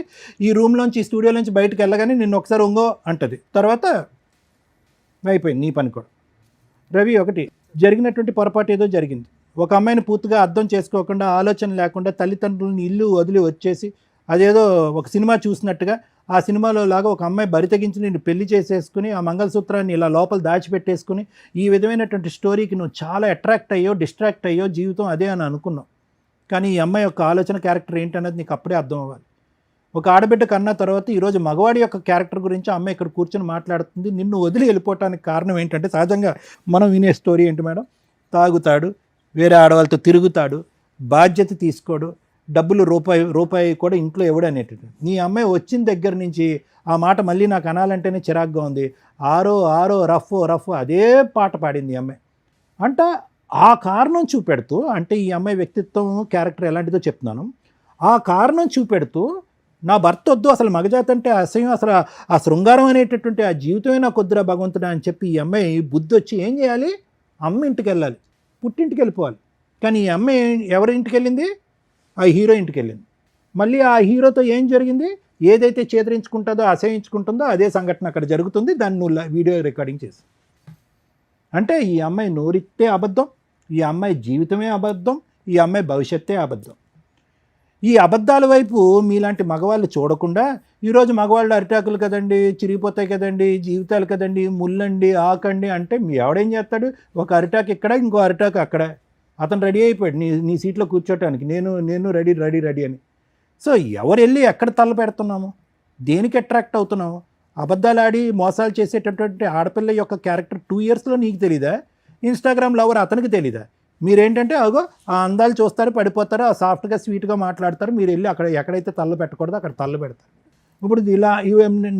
ఈ రూమ్లోంచి, ఈ స్టూడియోలోంచి బయటకు వెళ్ళగానే నిన్ను ఒకసారి ఒంగో అంటది, తర్వాత అయిపోయింది నీ పని కూడా. రవి ఒకటి జరిగినటువంటి పొరపాటు ఏదో జరిగింది. ఒక అమ్మాయిని పూర్తిగా అర్థం చేసుకోకుండా, ఆలోచన లేకుండా తల్లిదండ్రులని ఇల్లు వదిలి వచ్చేసి అదేదో ఒక సినిమా చూసినట్టుగా ఆ సినిమాలో లాగా ఒక అమ్మాయి బరి తెగించి నేను పెళ్లి చేసేసుకుని ఆ మంగళసూత్రాన్ని ఇలా లోపల దాచిపెట్టేసుకుని ఈ విధమైనటువంటి స్టోరీకి నువ్వు చాలా అట్రాక్ట్ అయ్యో, డిస్ట్రాక్ట్ అయ్యో, జీవితం అదే అని అనుకున్నావు. కానీ ఈ అమ్మాయి యొక్క ఆలోచన క్యారెక్టర్ ఏంటనేది నీకు అప్పుడే అర్థం అవ్వాలి. ఒక ఆడబిడ్డ కన్నా తర్వాత ఈరోజు మగవాడి యొక్క క్యారెక్టర్ గురించి అమ్మాయి ఇక్కడ కూర్చొని మాట్లాడుతుంది. నిన్ను వదిలి వెళ్ళిపోవటానికి కారణం ఏంటంటే సహజంగా మనం వినే స్టోరీ ఏంటి మేడం, తాగుతాడు, వేరే ఆడవాళ్ళతో తిరుగుతాడు, బాధ్యత తీసుకోడు, డబ్బులు రూపాయి కూడా ఇంట్లో ఇవ్వడు అనేటట్టు. నీ అమ్మాయి వచ్చిన దగ్గర నుంచి ఆ మాట మళ్ళీ నాకు అనాలంటేనే చిరాగ్గా ఉంది. ఆరో రఫ్ అదే పాట పాడింది ఈ అమ్మాయి. అంటే ఆ కారణం చూపెడుతూ, అంటే ఈ అమ్మాయి వ్యక్తిత్వం క్యారెక్టర్ ఎలాంటిదో చెప్తున్నాను, ఆ కారణం చూపెడుతూ నా భర్త వద్దు, అసలు మగజాతి అంటే అసహ్యం, అసలు ఆ శృంగారం అనేటటువంటి ఆ జీవితమే నాకు వద్దురా భగవంతుడా అని చెప్పి ఈ అమ్మాయి బుద్ధి వచ్చి ఏం చేయాలి, అమ్మ ఇంటికి వెళ్ళాలి, పుట్టింటికి వెళ్ళిపోవాలి. కానీ ఈ అమ్మాయి ఎవరి ఇంటికి వెళ్ళింది, ఆ హీరో ఇంటికి వెళ్ళింది. మళ్ళీ ఆ హీరోతో ఏం జరిగింది, ఏదైతే చేదరించుకుంటుందో, అసహించుకుంటుందో అదే సంఘటన అక్కడ జరుగుతుంది. దాన్ని నువ్వు వీడియో రికార్డింగ్ చేసి, అంటే ఈ అమ్మాయి నోరితే అబద్ధం, ఈ అమ్మాయి జీవితమే అబద్ధం, ఈ అమ్మాయి భవిష్యత్తే అబద్ధం. ఈ అబద్ధాల వైపు మీలాంటి మగవాళ్ళు చూడకుండా ఈరోజు మగవాళ్ళు అరిటాకులు కదండి, చిరిగిపోతాయి కదండి, జీవితాలు కదండి, ముళ్ళండి, ఆకండి అంటే మీ ఎవడేం చేస్తాడు, ఒక అరిటాకు ఇక్కడ, ఇంకో అరిటాకు అక్కడ. అతను రెడీ అయిపోయాడు నీ సీట్లో కూర్చోటానికి, నేను రెడీ అని. సో ఎవరు వెళ్ళి ఎక్కడ తల్ల పెడుతున్నాము, దేనికి అట్రాక్ట్ అవుతున్నాము? అబద్ధాలు ఆడి మోసాలు చేసేటటువంటి ఆడపిల్ల యొక్క క్యారెక్టర్ 2 yearsలో నీకు తెలీదా? ఇన్స్టాగ్రామ్ లవర్ అతనికి తెలీదా? మీరేంటంటే అగో ఆ అందాలు చూస్తారు, పడిపోతారు, ఆ సాఫ్ట్గా స్వీట్గా మాట్లాడతారు, మీరు వెళ్ళి అక్కడ ఎక్కడైతే తల్ల పెట్టకూడదో అక్కడ తల్ల పెడతారు. ఇప్పుడు ఇలా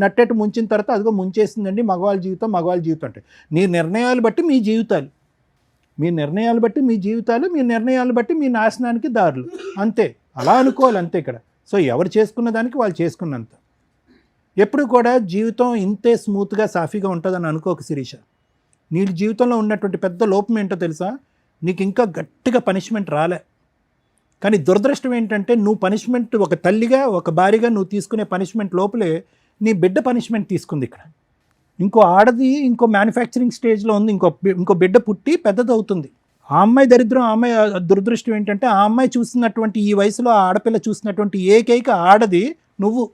నట్టెట్టు ముంచిన తర్వాత అదిగో ముంచేసిందండి మగవాళ్ళ జీవితం అంటే నీ నిర్ణయాలు బట్టి మీ జీవితాలు, మీ నిర్ణయాలు బట్టి మీ జీవితాలు, మీ నిర్ణయాలు బట్టి మీ నాశనానికి దారులు, అంతే. అలా అనుకోవాలి అంతే ఇక్కడ. సో ఎవరు చేసుకున్న దానికి వాళ్ళు చేసుకున్నంత. ఎప్పుడు కూడా జీవితం ఇంతే స్మూత్గా సాఫీగా ఉంటుందని అనుకోక శిరీష. నీ జీవితంలో ఉన్నటువంటి పెద్ద లోపం ఏంటో తెలుసా, నీకు ఇంకా గట్టిగా పనిష్మెంట్ రాలే. కానీ దురదృష్టం ఏంటంటే నువ్వు పనిష్మెంట్, ఒక తల్లిగా ఒక భార్యగా నువ్వు తీసుకునే పనిష్మెంట్ లోపలే నీ బిడ్డ పనిష్మెంట్ తీసుకుంది ఇక్కడ. ఇంకో ఆడది ఇంకో మ్యానుఫ్యాక్చరింగ్ స్టేజ్లో ఉంది, ఇంకో బిడ్డ పుట్టి పెద్దది అవుతుంది. ఆ అమ్మాయి దరిద్రం, ఆ అమ్మాయి దురదృష్టం ఏంటంటే ఆ అమ్మాయి చూసినటువంటి, ఈ వయసులో ఆ ఆడపిల్ల చూసినటువంటి ఏకైక ఆడది నువ్వు.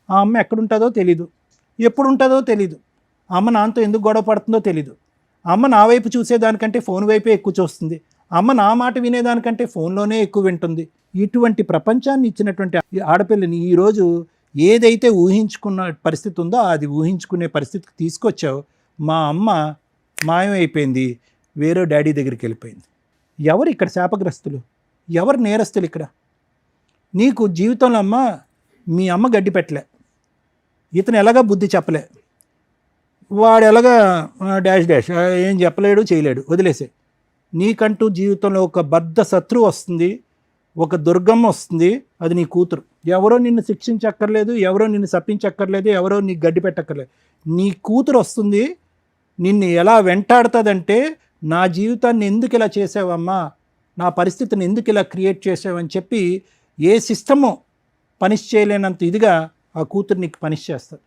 ఆ అమ్మాయి ఎక్కడుంటుందో తెలీదు, ఎప్పుడు ఉంటుందో తెలీదు, అమ్మ నాన్నతో ఎందుకు గొడవ పడుతుందో తెలీదు, అమ్మ నా వైపు చూసేదానికంటే ఫోన్ వైపే ఎక్కువ చూస్తుంది, అమ్మ నా మాట వినేదానికంటే ఫోన్లోనే ఎక్కువ వింటుంది. ఇటువంటి ప్రపంచాన్ని ఇచ్చినటువంటి ఆడపిల్లని ఈరోజు ఏదైతే ఊహించుకున్న పరిస్థితి ఉందో అది ఊహించుకునే పరిస్థితికి తీసుకొచ్చావు. మా అమ్మ మాయమైపోయింది, వేరే డాడీ దగ్గరికి వెళ్ళిపోయింది. ఎవరు ఇక్కడ శాపగ్రస్తులు, ఎవరు నేరస్తులు ఇక్కడ? నీకు జీవితంలో మీ అమ్మ గడ్డి పెట్టలే, ఇతను ఎలాగా బుద్ధి చెప్పలే, వాడు ఎలాగా డాష్ డాష్ ఏం చెప్పలేడు చేయలేడు, వదిలేసే. నీకంటూ జీవితంలో ఒక బద్ధ శత్రువు వస్తుంది, ఒక దుర్గమ్మ వస్తుంది, అది నీ కూతురు. ఎవరో నిన్ను శిక్షించక్కర్లేదు, ఎవరో నిన్ను శపించక్కర్లేదు, ఎవరో నీకు గడ్డి పెట్టక్కర్లేదు. నీ కూతురు వస్తుంది, నిన్ను ఎలా వెంటాడుతుందంటే నా జీవితాన్ని ఎందుకు ఇలా చేసావమ్మా, నా పరిస్థితిని ఎందుకు ఇలా క్రియేట్ చేసావని చెప్పి ఏ సిస్టము పనిష్ చేయలేనంత ఇదిగా ఆ కూతురు నీకు పనిష్ చేస్తుంది.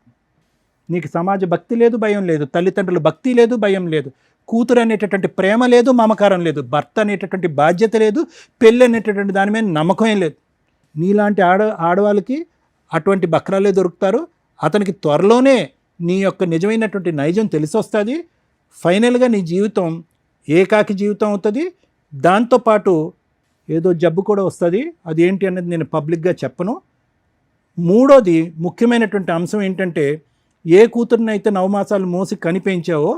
నీకు సమాజ భక్తి లేదు, భయం లేదు, తల్లిదండ్రుల భక్తి లేదు, భయం లేదు, కూతురు అనేటటువంటి ప్రేమ లేదు, మమకారం లేదు, భర్త అనేటటువంటి బాధ్యత లేదు, పెళ్ళి అనేటటువంటి దాని మీద నమ్మకమే లేదు. నీలాంటి ఆడవాళ్ళకి అటువంటి బక్రాలే దొరుకుతారు. అతనికి త్వరలోనే నీ యొక్క నిజమైనటువంటి నైజం తెలిసొస్తుంది. ఫైనల్గా నీ జీవితం ఏకాకి జీవితం అవుతుంది. దాంతోపాటు ఏదో జబ్బు కూడా వస్తుంది. అది ఏంటి అనేది నేను పబ్లిక్గా చెప్పను. మూడోది ముఖ్యమైనటువంటి అంశం ఏంటంటే, ఏ కూతురునైతే 9 మాసాలు మోసి కనిపించావో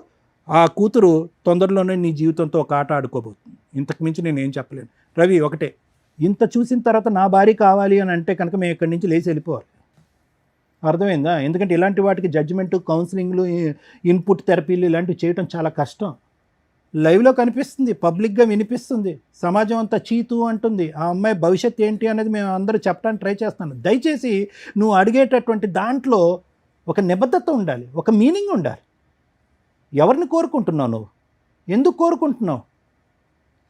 ఆ కూతురు తొందరలోనే నీ జీవితంతో ఒక ఆట ఆడుకోబోతుంది. ఇంతకు మించి నేను ఏం చెప్పలేను. రవి, ఒకటే, ఇంత చూసిన తర్వాత నా భార్య కావాలి అని అంటే కనుక మేము ఇక్కడి నుంచి లేచి వెళ్ళిపోవాలి. అర్థమైందా? ఎందుకంటే ఇలాంటి వాటికి జడ్జిమెంటు, కౌన్సిలింగ్లు, ఇన్పుట్ థెరపీలు ఇలాంటివి చేయడం చాలా కష్టం. లైవ్లో కనిపిస్తుంది, పబ్లిక్గా వినిపిస్తుంది, సమాజం అంతా చీతు అంటుంది. ఆ అమ్మాయి భవిష్యత్తు ఏంటి అనేది మేము అందరూ చెప్పడానికి ట్రై చేస్తున్నాను. దయచేసి నువ్వు అడిగేటటువంటి దాంట్లో ఒక నిబద్ధత ఉండాలి, ఒక మీనింగ్ ఉండాలి. ఎవరిని కోరుకుంటున్నావు నువ్వు? ఎందుకు కోరుకుంటున్నావు?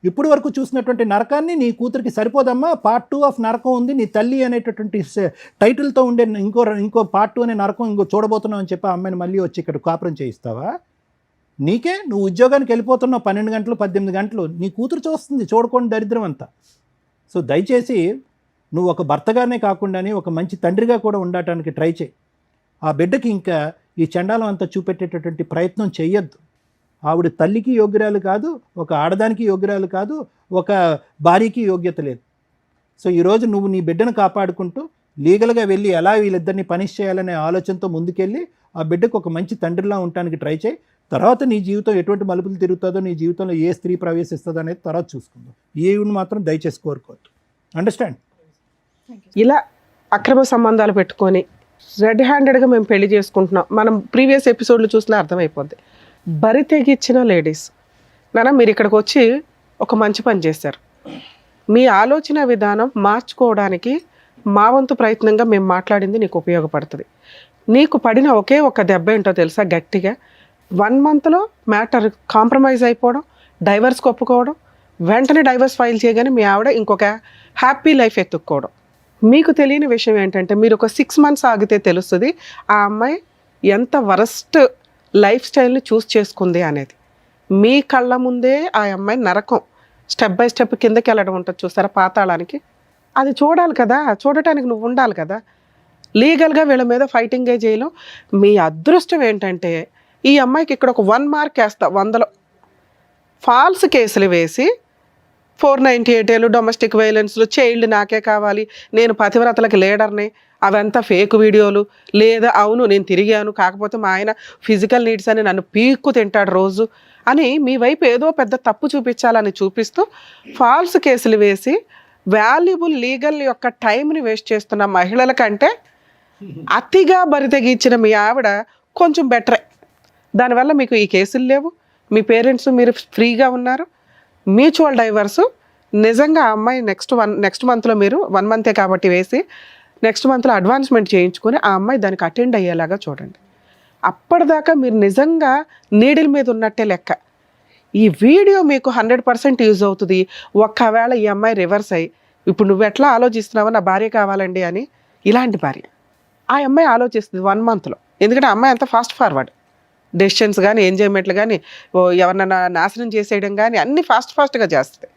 ఇప్పుడు వరకు చూసినటువంటి నరకాన్ని నీ కూతురికి సరిపోదమ్మా. పార్ట్ 2 ఆఫ్ నరకం ఉంది, నీ తల్లి అనేటటువంటి టైటిల్తో ఉండే ఇంకో పార్ట్ 2 అనే నరకం ఇంకో చూడబోతున్నావు అని చెప్పి ఆ అమ్మాయిని మళ్ళీ వచ్చి ఇక్కడ కాపురం చేయిస్తావా? నీకే, నువ్వు ఉద్యోగానికి వెళ్ళిపోతున్నావు 12 గంటలు 18 గంటలు, నీ కూతురు చూస్తుంది, చూడకుండా దరిద్రం అంతా. సో దయచేసి నువ్వు ఒక భర్తగానే కాకుండానే ఒక మంచి తండ్రిగా కూడా ఉండటానికి ట్రై చేయి. ఆ బిడ్డకి ఇంకా ఈ చండాలం అంతా చూపెట్టేటటువంటి ప్రయత్నం చెయ్యొద్దు. ఆవిడ తల్లికి యోగ్యురాలు కాదు, ఒక ఆడదానికి యోగ్యురాలు కాదు, ఒక భార్యకి యోగ్యత లేదు. సో ఈరోజు నువ్వు నీ బిడ్డను కాపాడుకుంటూ లీగల్గా వెళ్ళి ఎలా వీళ్ళిద్దరిని పనిష్ చేయాలనే ఆలోచనతో ముందుకెళ్ళి ఆ బిడ్డకు ఒక మంచి తండ్రిలా ఉండటానికి ట్రై చేయి. తర్వాత నీ జీవితం ఎటువంటి మలుపులు తిరుగుతుందో, నీ జీవితంలో ఏ స్త్రీ ప్రవేశిస్తుందో అనేది తర్వాత చూసుకుందాం. ఏవి మాత్రం దయచేసి కోరుకోవద్దు. అండర్స్టాండ్? ఇలా అక్రమ సంబంధాలు పెట్టుకొని రెడ్ హ్యాండెడ్గా మేము పెళ్లి చేసుకుంటున్నాం, మనం ప్రీవియస్ ఎపిసోడ్లు చూసినా అర్థమైపోద్ది. బరి తెగిచ్చిన లేడీస్ నాన్న, మీరు ఇక్కడికి వచ్చి ఒక మంచి పని చేశారు. మీ ఆలోచన విధానం మార్చుకోవడానికి మా వంతు ప్రయత్నంగా మేము మాట్లాడింది నీకు ఉపయోగపడుతుంది. నీకు పడిన ఒకే ఒక దెబ్బ ఏంటో తెలుసా? గట్టిగా 1 monthలో మ్యాటర్ కాంప్రమైజ్ అయిపోవడం, డైవర్స్కి ఒప్పుకోవడం, వెంటనే డైవర్స్ ఫైల్ చేయగానే మీ ఆవిడ ఇంకొక హ్యాపీ లైఫ్ ఎత్తుక్కోవడం. మీకు తెలియని విషయం ఏంటంటే, మీరు ఒక 6 months ఆగితే తెలుస్తుంది ఆ అమ్మాయి ఎంత వరస్ట్ లైఫ్ స్టైల్ని చూస్ చేసుకుంది అనేది. మీ కళ్ళ ముందే ఆ అమ్మాయి నరకం స్టెప్ బై స్టెప్ కిందకి వెళ్ళడం ఉంటుంది చూస్తారా, పాతాళానికి. అది చూడాలి కదా, చూడటానికి నువ్వు ఉండాలి కదా. లీగల్గా వీళ్ళ మీద ఫైటింగే చేయలేం. మీ అదృష్టం ఏంటంటే ఈ అమ్మాయికి ఇక్కడ ఒక 1 mark వేస్తా 100లో ఫాల్స్ కేసులు వేసి 498 డొమెస్టిక్ వైలెన్స్లు, చైల్డ్ నాకే కావాలి, నేను పతివ్రతలకు లీడర్ని, అవంతా ఫేక్ వీడియోలు, లేదా అవును నేను తిరిగాను కాకపోతే మా ఆయన ఫిజికల్ నీడ్స్ అని నన్ను పీక్కు తింటాడు రోజు అని మీ వైపు ఏదో పెద్ద తప్పు చూపించాలని చూపిస్తూ ఫాల్స్ కేసులు వేసి వాల్యుబుల్ లీగల్ యొక్క టైంని వేస్ట్ చేస్తున్న మహిళల కంటే అతిగా బరితెగించిన మీ ఆవిడ కొంచెం బెటరే. దానివల్ల మీకు ఈ కేసులు లేవు, మీ పేరెంట్స్ మీరు ఫ్రీగా ఉన్నారు. మ్యూచువల్ డైవర్సు నిజంగా ఆ అమ్మాయి నెక్స్ట్ మంత్లో మీరు 1 month కాబట్టి వేసి నెక్స్ట్ మంత్లో అడ్వాన్స్మెంట్ చేయించుకొని ఆ అమ్మాయి దానికి అటెండ్ అయ్యేలాగా చూడండి. అప్పటిదాకా మీరు నిజంగా నీడిల్ మీద ఉన్నట్టే లెక్క. ఈ వీడియో మీకు 100% యూజ్ అవుతుంది. ఒక్కవేళ ఈ అమ్మాయి రివర్స్ అయ్యి ఇప్పుడు నువ్వు ఎట్లా ఆలోచిస్తున్నావో నా భార్య కావాలండి అని, ఇలాంటి భార్య ఆ అమ్మాయి ఆలోచిస్తుంది 1 monthలో. ఎందుకంటే ఆ అమ్మాయి అంత ఫాస్ట్ ఫార్వర్డ్, డెసిషన్స్ కానీ ఎంజాయ్మెంట్లు కానీ ఎవరినైనా నాశనం చేసేయడం కానీ అన్నీ ఫాస్ట్గా చేస్తుంది.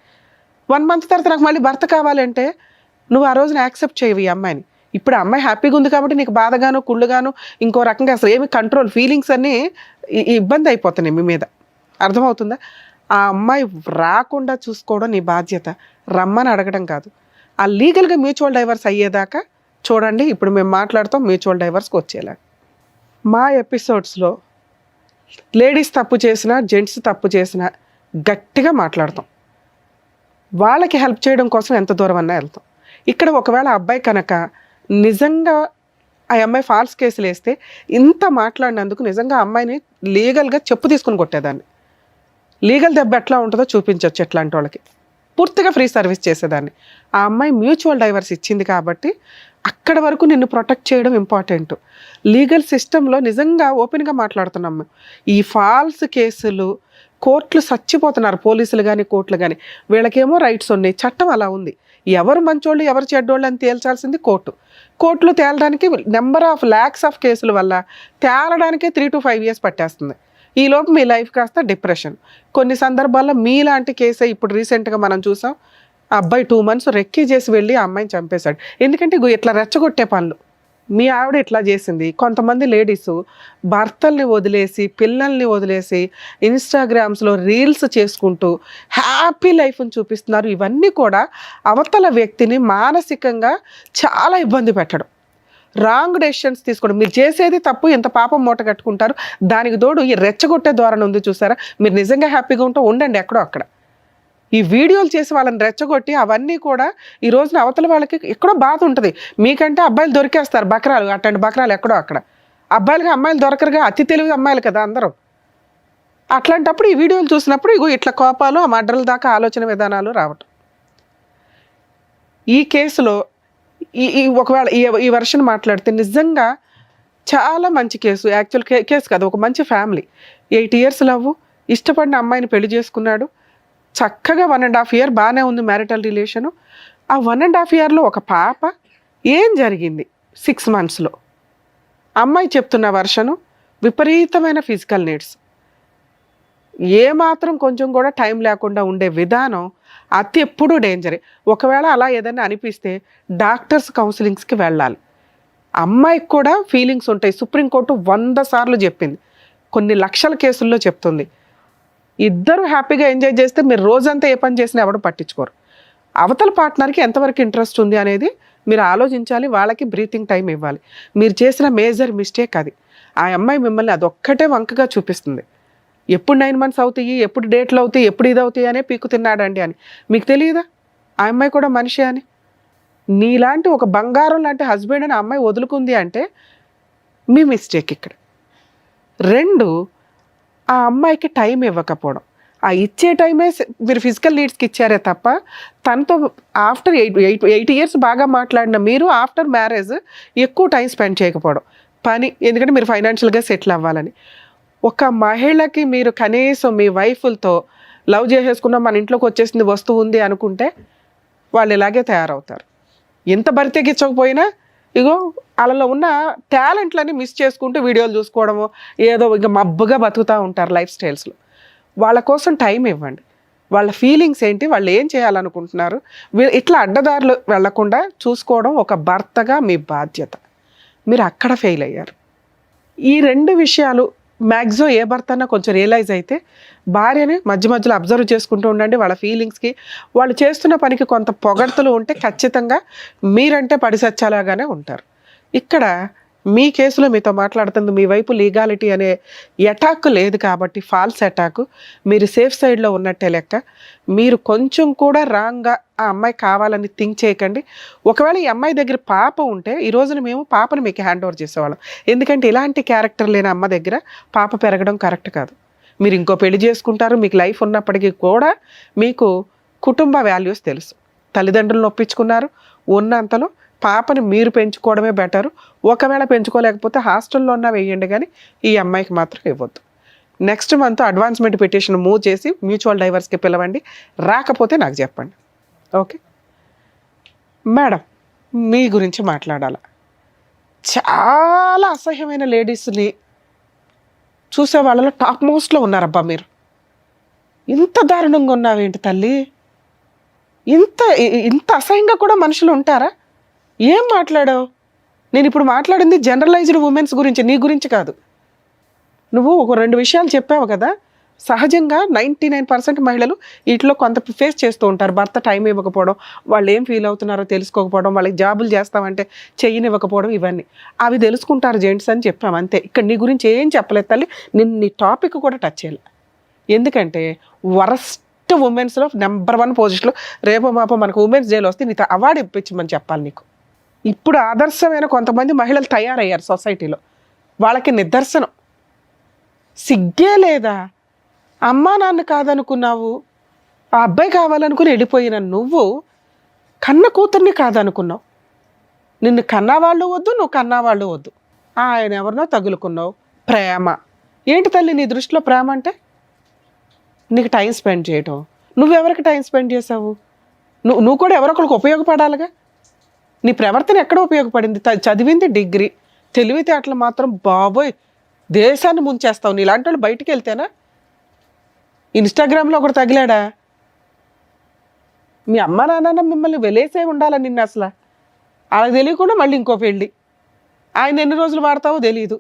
1 month తర్వాత నాకు మళ్ళీ భర్త కావాలంటే నువ్వు ఆ రోజున యాక్సెప్ట్ చేయవు ఈ అమ్మాయిని. ఇప్పుడు ఆ అమ్మాయి హ్యాపీగా ఉంది కాబట్టి నీకు బాధగాను కుళ్ళుగాను ఇంకో రకంగా అసలు ఏమి కంట్రోల్ ఫీలింగ్స్ అన్నీ ఇబ్బంది అయిపోతున్నాయి మీ మీద. అర్థమవుతుందా? ఆ అమ్మాయి రాకుండా చూసుకోవడం నీ బాధ్యత, రమ్మని అడగడం కాదు. ఆ లీగల్గా మ్యూచువల్ డైవర్స్ అయ్యేదాకా చూడండి. ఇప్పుడు మేము మాట్లాడతాం మ్యూచువల్ డైవర్స్కి వచ్చేలా. మా ఎపిసోడ్స్లో లేడీస్ తప్పు చేసినా జెంట్స్ తప్పు చేసినా గట్టిగా మాట్లాడతాం. వాళ్ళకి హెల్ప్ చేయడం కోసం ఎంత దూరం అన్నా వెళ్తాం. ఇక్కడ ఒకవేళ అబ్బాయి కనుక నిజంగా ఆ అమ్మాయి ఫాల్స్ కేసులు వేస్తే ఇంత మాట్లాడినందుకు నిజంగా అమ్మాయిని లీగల్గా చెప్పు తీసుకుని కొట్టేదాన్ని. లీగల్ దెబ్బ ఎట్లా ఉంటుందో చూపించవచ్చు ఎట్లాంటి వాళ్ళకి. పూర్తిగా ఫ్రీ సర్వీస్ చేసేదాన్ని. ఆ అమ్మాయి మ్యూచువల్ డైవర్స్ ఇచ్చింది కాబట్టి అక్కడ వరకు నిన్ను ప్రొటెక్ట్ చేయడం ఇంపార్టెంట్. లీగల్ సిస్టంలో నిజంగా ఓపెన్గా మాట్లాడుతున్నాం. ఈ ఫాల్స్ కేసులు కోర్టులు చచ్చిపోతున్నారు, పోలీసులు కానీ కోర్టులు కానీ. వీళ్ళకేమో రైట్స్ ఉన్నాయి, చట్టం అలా ఉంది. ఎవరు మంచోళ్ళు ఎవరు చెడ్డోళ్ళు అని తేల్చాల్సింది కోర్టు. కోర్టులు తేలడానికి నెంబర్ ఆఫ్ ల్యాక్స్ ఆఫ్ కేసుల వల్ల తేలడానికే 3 to 5 years పట్టేస్తుంది. ఈలోపు మీ లైఫ్ కాస్త డిప్రెషన్. కొన్ని సందర్భాల్లో మీలాంటి కేసే ఇప్పుడు రీసెంట్గా మనం చూసాం. ఆ అబ్బాయి 2 months రెక్కీ చేసి వెళ్ళి ఆ అమ్మాయిని చంపేశాడు. ఎందుకంటే ఇట్లా రెచ్చగొట్టే పనులు. మీ ఆవిడ ఇట్లా చేసింది. కొంతమంది లేడీస్ భర్తల్ని వదిలేసి పిల్లల్ని వదిలేసి ఇన్స్టాగ్రామ్స్లో రీల్స్ చేసుకుంటూ హ్యాపీ లైఫ్ని చూపిస్తున్నారు. ఇవన్నీ కూడా అవతల వ్యక్తిని మానసికంగా చాలా ఇబ్బంది పెట్టడం, రాంగ్ డెసిషన్స్ తీసుకోవడం. మీరు చేసేది తప్పు, ఎంత పాపం మూట కట్టుకుంటారు. దానికి తోడు ఈ రెచ్చగొట్టే ధోరణి ఉంది చూసారా. మీరు నిజంగా హ్యాపీగా ఉంటే ఉండండి ఎక్కడో అక్కడ. ఈ వీడియోలు చేసి వాళ్ళని రెచ్చగొట్టి అవన్నీ కూడా ఈ రోజున అవతల వాళ్ళకి ఎక్కడో బాధ ఉంటుంది. మీకంటే అబ్బాయిలు దొరికేస్తారు బకరాలు, అట్లాంటి బకరాలు ఎక్కడో అక్కడ. అబ్బాయిలుగా అమ్మాయిలు దొరకరుగా, అతి తెలివి అమ్మాయిలు కదా అందరూ. అట్లాంటప్పుడు ఈ వీడియోలు చూసినప్పుడు ఇట్లా కోపాలు, ఆ మర్డర్ల దాకా ఆలోచన విధానాలు రావటం. ఈ కేసులో ఒకవేళ ఈ వర్షన్ మాట్లాడితే నిజంగా చాలా మంచి కేసు. యాక్చువల్ కేసు కాదు, ఒక మంచి ఫ్యామిలీ. 8 years లవ్, ఇష్టపడిన అమ్మాయిని పెళ్లి చేసుకున్నాడు. చక్కగా 1.5 year బాగానే ఉంది మ్యారిటల్ రిలేషను. ఆ 1.5 yearలో ఒక పాప. ఏం జరిగింది 6 monthsలో? అమ్మాయి చెప్తున్న వర్షను విపరీతమైన ఫిజికల్ నీడ్స్, ఏమాత్రం కొంచెం కూడా టైం లేకుండా ఉండే విధానం, అతి ఎప్పుడూ డేంజరే. ఒకవేళ అలా ఏదైనా అనిపిస్తే డాక్టర్స్ కౌన్సిలింగ్స్కి వెళ్ళాలి. అమ్మాయికి కూడా ఫీలింగ్స్ ఉంటాయి. సుప్రీంకోర్టు 100 సార్లు చెప్పింది, కొన్ని లక్షల కేసుల్లో చెప్తుంది. ఇద్దరు హ్యాపీగా ఎంజాయ్ చేస్తే మీరు రోజంతా ఏ పని చేసినా ఎవరు పట్టించుకోరు. అవతల పార్ట్నర్కి ఎంతవరకు ఇంట్రెస్ట్ ఉంది అనేది మీరు ఆలోచించాలి. వాళ్ళకి బ్రీతింగ్ టైం ఇవ్వాలి. మీరు చేసిన మేజర్ మిస్టేక్ అది. ఆ అమ్మాయి మిమ్మల్ని అదొక్కటే వంకగా చూపిస్తుంది. ఎప్పుడు 9 months అవుతాయి, ఎప్పుడు డేట్లు అవుతాయి, ఎప్పుడు ఇది అవుతాయి అనే పీకు తిన్నాడండి అని. మీకు తెలియదా ఆ అమ్మాయి కూడా మనిషి అని? నీలాంటి ఒక బంగారం లాంటి హస్బెండ్ అని ఆ అమ్మాయి వదులుకుంది అంటే మీ మిస్టేక్ ఇక్కడ. 2, ఆ అమ్మాయికి టైం ఇవ్వకపోవడం. ఆ ఇచ్చే టైమే మీరు ఫిజికల్ నీడ్స్కి ఇచ్చారే తప్ప తనతో ఆఫ్టర్ 8 years బాగా మాట్లాడిన మీరు ఆఫ్టర్ మ్యారేజ్ ఎక్కువ టైం స్పెండ్ చేయకపోవడం. పని, ఎందుకంటే మీరు ఫైనాన్షియల్గా సెటిల్ అవ్వాలని. ఒక మహిళకి మీరు కనీసం మీ వైఫ్లతో లవ్ చేసేసుకున్న మన ఇంట్లోకి వచ్చేసింది వస్తువు ఉంది అనుకుంటే వాళ్ళు ఇలాగే తయారవుతారు. ఎంత బరితెగించకపోయినా ఇగో వాళ్ళలో ఉన్న టాలెంట్లని మిస్ చేసుకుంటూ వీడియోలు చూసుకోవడము, ఏదో ఇంకా మబ్బుగా బతుకుతూ ఉంటారు లైఫ్ స్టైల్స్లో. వాళ్ళ కోసం టైం ఇవ్వండి. వాళ్ళ ఫీలింగ్స్ ఏంటి, వాళ్ళు ఏం చేయాలనుకుంటున్నారు, ఇట్లా అడ్డదారులు వెళ్లకుండా చూసుకోవడం ఒక భర్తగా మీ బాధ్యత. మీరు అక్కడ ఫెయిల్ అయ్యారు. ఈ 2 విషయాలు మ్యాక్సిమం ఏ భర్త అన్నా కొంచెం రియలైజ్ అయితే భార్యని మధ్య మధ్యలో అబ్జర్వ్ చేసుకుంటూ ఉండండి. వాళ్ళ ఫీలింగ్స్కి, వాళ్ళు చేస్తున్న పనికి కొంత పొగడ్తలు ఉంటే ఖచ్చితంగా మీరంటే పడిసచ్చాలాగానే ఉంటారు. ఇక్కడ మీ కేసులో మీతో మాట్లాడుతుంది మీ వైపు లీగాలిటీ అనే అటాక్ లేదు కాబట్టి, ఫాల్స్ అటాక్, మీరు సేఫ్ సైడ్లో ఉన్నట్టే లెక్క. మీరు కొంచెం కూడా రాంగ్గా ఆ అమ్మాయి కావాలని థింక్ చేయకండి. ఒకవేళ ఈ అమ్మాయి దగ్గర పాప ఉంటే ఈ రోజున మేము పాపను మీకు హ్యాండ్ ఓవర్ చేసేవాళ్ళం. ఎందుకంటే ఇలాంటి క్యారెక్టర్ లేని అమ్మ దగ్గర పాప పెరగడం కరెక్ట్ కాదు. మీరు ఇంకో పెళ్లి చేసుకుంటారు, మీకు లైఫ్ ఉన్నప్పటికీ కూడా మీకు కుటుంబ వాల్యూస్ తెలుసు. తల్లిదండ్రులను ఒప్పించుకున్నారు, ఉన్నంతలో పాపని మీరు పెంచుకోవడమే బెటరు. ఒకవేళ పెంచుకోలేకపోతే హాస్టల్లో ఉన్నా వేయండి, కానీ ఈ అమ్మాయికి మాత్రం ఇవ్వద్దు. Next month advancement petition move చేసి మ్యూచువల్ డైవర్స్కి పిలవండి. రాకపోతే నాకు చెప్పండి. ఓకే మేడం, మీ గురించి మాట్లాడాల. చాలా అసహ్యమైన లేడీస్ని చూసే వాళ్ళలో టాప్ మోస్ట్లో ఉన్నారబ్బా మీరు. ఇంత దారుణంగా ఉన్నావేంటి తల్లి? ఇంత అసహ్యంగా కూడా మనుషులు ఉంటారా? ఏం మాట్లాడావు? నేను ఇప్పుడు మాట్లాడింది జనరలైజ్డ్ ఉమెన్స్ గురించి, నీ గురించి కాదు. నువ్వు ఒక 2 విషయాలు చెప్పావు కదా. సహజంగా 99% మహిళలు వీటిలో కొంత ఫేస్ చేస్తూ ఉంటారు. భర్త టైం ఇవ్వకపోవడం, వాళ్ళు ఏం ఫీల్ అవుతున్నారో తెలుసుకోకపోవడం, వాళ్ళకి జాబులు చేస్తామంటే చెయ్యనివ్వకపోవడం, ఇవన్నీ అవి తెలుసుకుంటారు జెంట్స్ అని చెప్పాము అంతే. ఇక్కడ నీ గురించి ఏం చెప్పలేదు తల్లి. నేను నీ టాపిక్ కూడా టచ్ చేయాలి. ఎందుకంటే వరస్ట్ ఉమెన్స్లో నెంబర్ 1 పొజిషన్లో రేపో మాపో మనకు ఉమెన్స్ డేలో వస్తే నీతో అవార్డు ఇప్పించమని చెప్పాలి నీకు. ఇప్పుడు ఆదర్శమైన కొంతమంది మహిళలు తయారయ్యారు సొసైటీలో. వాళ్ళకి నిదర్శనం. సిగ్గే లేదా? అమ్మా నాన్న కాదనుకున్నావు, ఆ అబ్బాయి కావాలనుకుని వెళ్ళిపోయిన నువ్వు కన్న కూతుర్ని కాదనుకున్నావు. నిన్ను కన్నవాళ్ళు వద్దు, నువ్వు కన్నవాళ్ళు వద్దు, ఆయన ఎవరినో తగులుకున్నావు. ప్రేమ ఏంటి తల్లి నీ దృష్టిలో ప్రేమ అంటే? నీకు టైం స్పెండ్ చేయటం. నువ్వెవరికి టైం స్పెండ్ చేసావు? నువ్వు కూడా ఎవరొకరికి ఉపయోగపడాలిగా. నీ ప్రవర్తన ఎక్కడ ఉపయోగపడింది? చదివింది డిగ్రీ, తెలివితేటలు మాత్రం బాబోయ్ దేశాన్ని ముంచేస్తావు. నీలాంటి వాళ్ళు బయటికి వెళ్తేనా? ఇన్స్టాగ్రామ్లో ఒకటి తగిలాడా? మీ అమ్మ నాన్న మిమ్మల్ని వెలేసే ఉండాలని నిన్ను అసలు అలా తెలియకుండా మళ్ళీ ఇంకో పెళ్ళి. ఆయన ఎన్ని రోజులు వాడతావో తెలియదు.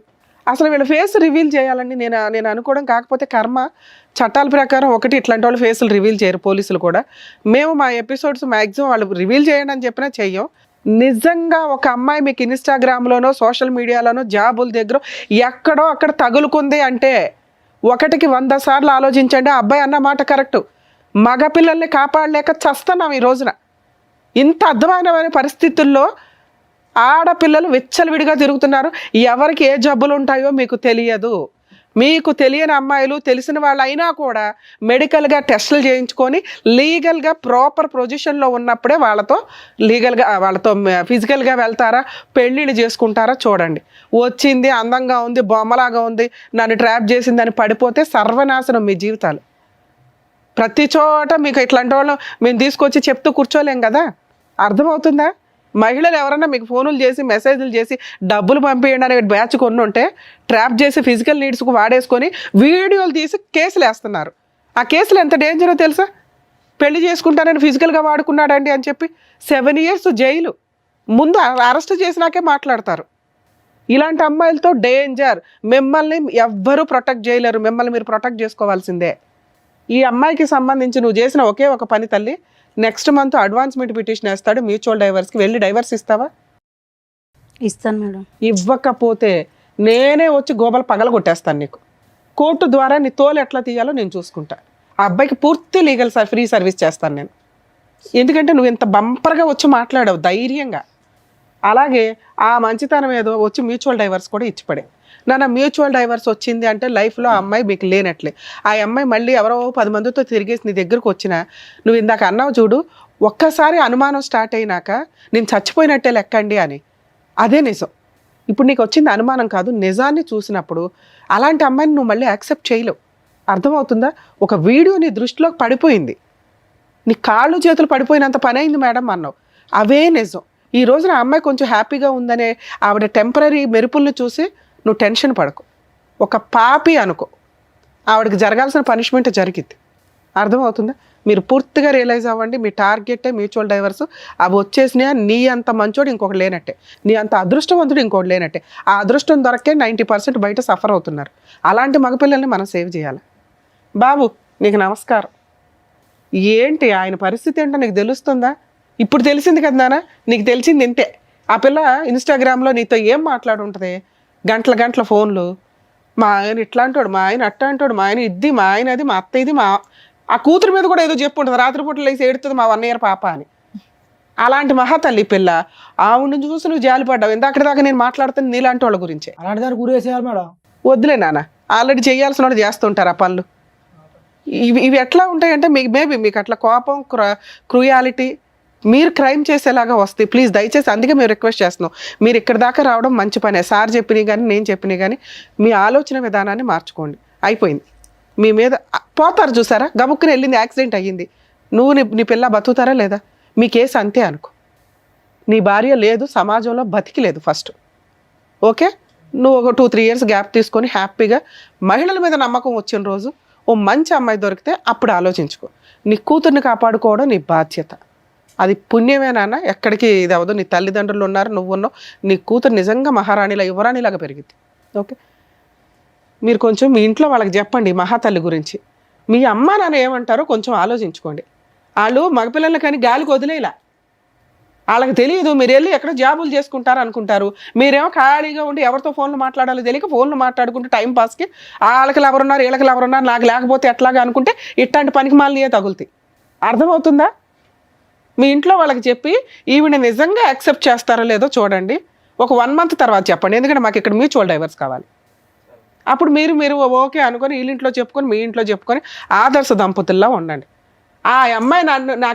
అసలు వీళ్ళ ఫేస్ రివీల్ చేయాలని నేను అనుకోవడం. కాకపోతే కర్మ చట్టాల ప్రకారం ఒకటి ఇట్లాంటి వాళ్ళు ఫేసులు రివీల్ చేయరు, పోలీసులు కూడా. మేము మా ఎపిసోడ్స్ మ్యాక్సిమం వాళ్ళు రివీల్ చేయండి అని చెప్పినా చెయ్యం. నిజంగా ఒక అమ్మాయి మీకు ఇన్స్టాగ్రామ్లోనో సోషల్ మీడియాలోనో జాబుల దగ్గర ఎక్కడో అక్కడ తగులుకుంది అంటే 1కి 100 సార్లు ఆలోచించండి. ఆ అబ్బాయి అన్న మాట కరెక్టు. మగపిల్లల్ని కాపాడలేక చస్తున్నాం ఈ రోజున. ఇంత అధ్వానమైన పరిస్థితుల్లో ఆడపిల్లలు విచ్చలవిడిగా తిరుగుతున్నారు. ఎవరికి ఏ జబ్బులు ఉంటాయో మీకు తెలియదు. మీకు తెలియని అమ్మాయిలు తెలిసిన వాళ్ళు అయినా కూడా మెడికల్గా టెస్టులు చేయించుకొని లీగల్గా ప్రాపర్ పొజిషన్లో ఉన్నప్పుడే వాళ్ళతో ఫిజికల్గా వెళ్తారా, పెళ్ళిళ్ళు చేసుకుంటారా చూడండి. వచ్చింది అందంగా ఉంది, బొమ్మలాగా ఉంది, నన్ను ట్రాప్ చేసిందని పడిపోతే సర్వనాశనం మీ జీవితాలు. ప్రతి చోట మీకు ఇట్లాంటి వాళ్ళు మేము తీసుకొచ్చి చెప్తూ కూర్చోలేం కదా. అర్థమవుతుందా? మహిళలు ఎవరన్నా మీకు ఫోనులు చేసి మెసేజ్లు చేసి డబ్బులు పంపించండి అనే బ్యాచ్ కొన్ని ఉంటే ట్రాప్ చేసి ఫిజికల్ నీడ్స్కు వాడేసుకొని వీడియోలు తీసి కేసులు వేస్తున్నారు. ఆ కేసులు ఎంత డేంజరో తెలుసా? పెళ్లి చేసుకుంటానని ఫిజికల్గా వాడుకున్నాడండి అని చెప్పి 7 years జైలు. ముందు అరెస్ట్ చేసినాకే మాట్లాడతారు. ఇలాంటి అమ్మాయిలతో డేంజర్. మిమ్మల్ని ఎవ్వరూ ప్రొటెక్ట్ చేయలేరు. మిమ్మల్ని మీరు ప్రొటెక్ట్ చేసుకోవాల్సిందే. ఈ అమ్మాయికి సంబంధించి నువ్వు చేసిన ఒకే ఒక పని తల్లి, నెక్స్ట్ మంత్ అడ్వాన్స్మెంట్ పిటిషన్ వేస్తాడు మ్యూచువల్ డైవర్స్కి. వెళ్ళి డైవర్స్ ఇస్తావా? ఇస్తాను మేడం. ఇవ్వకపోతే నేనే వచ్చి గోబలు పగలగొట్టేస్తాను నీకు. కోర్టు ద్వారా నీ తోలు ఎట్లా తీయాలో నేను చూసుకుంటా. ఆ అబ్బాయికి పూర్తి లీగల్ ఫ్రీ సర్వీస్ చేస్తాను నేను. ఎందుకంటే నువ్వు ఇంత బంపర్గా వచ్చి మాట్లాడావు ధైర్యంగా. అలాగే ఆ మంచితనం ఏదో వచ్చి మ్యూచువల్ డైవర్స్ కూడా ఇచ్చిపడే. మ్యూచువల్ డైవర్స్ వచ్చింది అంటే లైఫ్లో ఆ అమ్మాయి మీకు లేనట్లే. ఆ అమ్మాయి మళ్ళీ ఎవరో 10 మందితో తిరిగేసి నీ దగ్గరకు వచ్చినా, నువ్వు ఇందాక అన్నావు చూడు, ఒక్కసారి అనుమానం స్టార్ట్ అయినాక నేను చచ్చిపోయినట్టే లెక్కండి అని. అదే నిజం. ఇప్పుడు నీకు వచ్చింది అనుమానం కాదు, నిజాన్ని చూసినప్పుడు అలాంటి అమ్మాయిని నువ్వు మళ్ళీ యాక్సెప్ట్ చేయలేవు. అర్థమవుతుందా? ఒక వీడియో నీ దృష్టిలోకి పడిపోయింది, నీ కాళ్ళు చేతులు పడిపోయినంత పని అయింది మేడం అన్నావు. అవే నిజం. ఈ రోజున ఆ అమ్మాయి కొంచెం హ్యాపీగా ఉందనే ఆవిడ టెంపరీ మెరుపుల్ని చూసి నువ్వు టెన్షన్ పడకు. ఒక పాపి అనుకో, ఆవిడకి జరగాల్సిన పనిష్మెంట్ జరిగింది. అర్థమవుతుందా? మీరు పూర్తిగా రియలైజ్ అవ్వండి. మీ టార్గెటే మ్యూచువల్ డైవర్స్. అవి వచ్చేసినా నీ అంత మంచోడు ఇంకొకటి లేనట్టే, నీ అంత అదృష్టవంతుడు ఇంకొకటి లేనట్టే. ఆ అదృష్టం దొరకే 90% బయట సఫర్ అవుతున్నారు. అలాంటి మగపిల్లల్ని మనం సేవ్ చేయాలి. బాబు నీకు నమస్కారం. ఏంటి ఆయన పరిస్థితి ఏంటో నీకు తెలుస్తుందా? ఇప్పుడు తెలిసింది కదా నాన్న, నీకు తెలిసింది ఇంతే. ఆ పిల్ల ఇన్స్టాగ్రామ్లో నీతో ఏం మాట్లాడుంటుంది? గంటల ఫోన్లు. మా ఆయన ఇట్లా అంటాడు, మా ఆయన అట్లా అంటాడు, మా ఆయన ఇది, మా ఆయన అది, మా అత్త ఇది, ఆ కూతురు మీద కూడా ఏదో చెప్పు ఉంటుంది. రాత్రిపూట లేసి ఏడుతుంది మా 1 year పాప అని. అలాంటి మహాతల్లి పిల్ల. ఆవిడ చూసి నువ్వు జాలిపడ్డావు. ఇందాక నేను మాట్లాడుతాను నీలాంటి వాళ్ళ గురించే. అలాంటి దాన్ని గురేసేయాలి మేడం. వద్దులే నాన్న, ఆల్రెడీ చేయాల్సిన వాళ్ళు చేస్తుంటారు ఆ పనులు. ఇవి ఎట్లా ఉంటాయంటే మేబీ మీకు అట్లా కోపం, క్రూయాలిటీ, మీరు క్రైమ్ చేసేలాగా వస్తాయి. ప్లీజ్ దయచేసి అందుకే మేము రిక్వెస్ట్ చేస్తున్నాం. మీరు ఇక్కడ దాకా రావడం మంచి పనే. సార్ చెప్పినవి కానీ నేను చెప్పినవి కానీ మీ ఆలోచన విధానాన్ని మార్చుకోండి. అయిపోయింది. మీ మీద పోతారు చూసారా, గబుక్కుని వెళ్ళింది, యాక్సిడెంట్ అయ్యింది, నువ్వు నీ పిల్ల బతుకుతారా లేదా? మీ కేసు అంతే అనుకో. నీ భార్య లేదు, సమాజంలో బతికి లేదు ఫస్ట్. ఓకే, నువ్వు ఒక 2-3 years గ్యాప్ తీసుకొని హ్యాపీగా మహిళల మీద నమ్మకం వచ్చిన రోజు ఓ మంచి అమ్మాయి దొరికితే అప్పుడు ఆలోచించుకో. నీ కూతుర్ని కాపాడుకోవడం నీ బాధ్యత. అది పుణ్యమే నాన్న, ఎక్కడికి ఇది అవ్వదు. నీ తల్లిదండ్రులు ఉన్నారు, నువ్వు ఉన్నావు. నీ కూతురు నిజంగా మహారాణిలా, యువరాణిలాగా పెరిగింది. ఓకే, మీరు కొంచెం మీ ఇంట్లో వాళ్ళకి చెప్పండి మహాతల్లి గురించి. మీ అమ్మ నాన్న ఏమంటారో కొంచెం ఆలోచించుకోండి. వాళ్ళు మగపిల్లలు కానీ గాలికి వదిలేలా, వాళ్ళకి తెలియదు. మీరు వెళ్ళి ఎక్కడ జాబులు చేసుకుంటారు అనుకుంటారు. మీరేమో ఖాళీగా ఉండి ఎవరితో ఫోన్లు మాట్లాడాలో తెలియక ఫోన్లు మాట్లాడుకుంటూ టైం పాస్కి వాళ్ళకి ఎవరున్నారు, వీళ్ళకి ఎవరున్నారు, నాకు లేకపోతే ఎట్లాగా అనుకుంటే ఇట్లాంటి పనికి మాలినయే తగులుతాయి. అర్థమవుతుందా? మీ ఇంట్లో వాళ్ళకి చెప్పి ఈవిడ నిజంగా యాక్సెప్ట్ చేస్తారో లేదో చూడండి. ఒక 1 month తర్వాత చెప్పండి, ఎందుకంటే మాకు ఇక్కడ మ్యూచువల్ డైవర్స్ కావాలి. అప్పుడు మీరు ఓకే అనుకొని వీళ్ళ ఇంట్లో చెప్పుకొని మీ ఇంట్లో చెప్పుకొని ఆదర్శ దంపతుల్లా ఉండండి. ఆ అమ్మాయి నాకు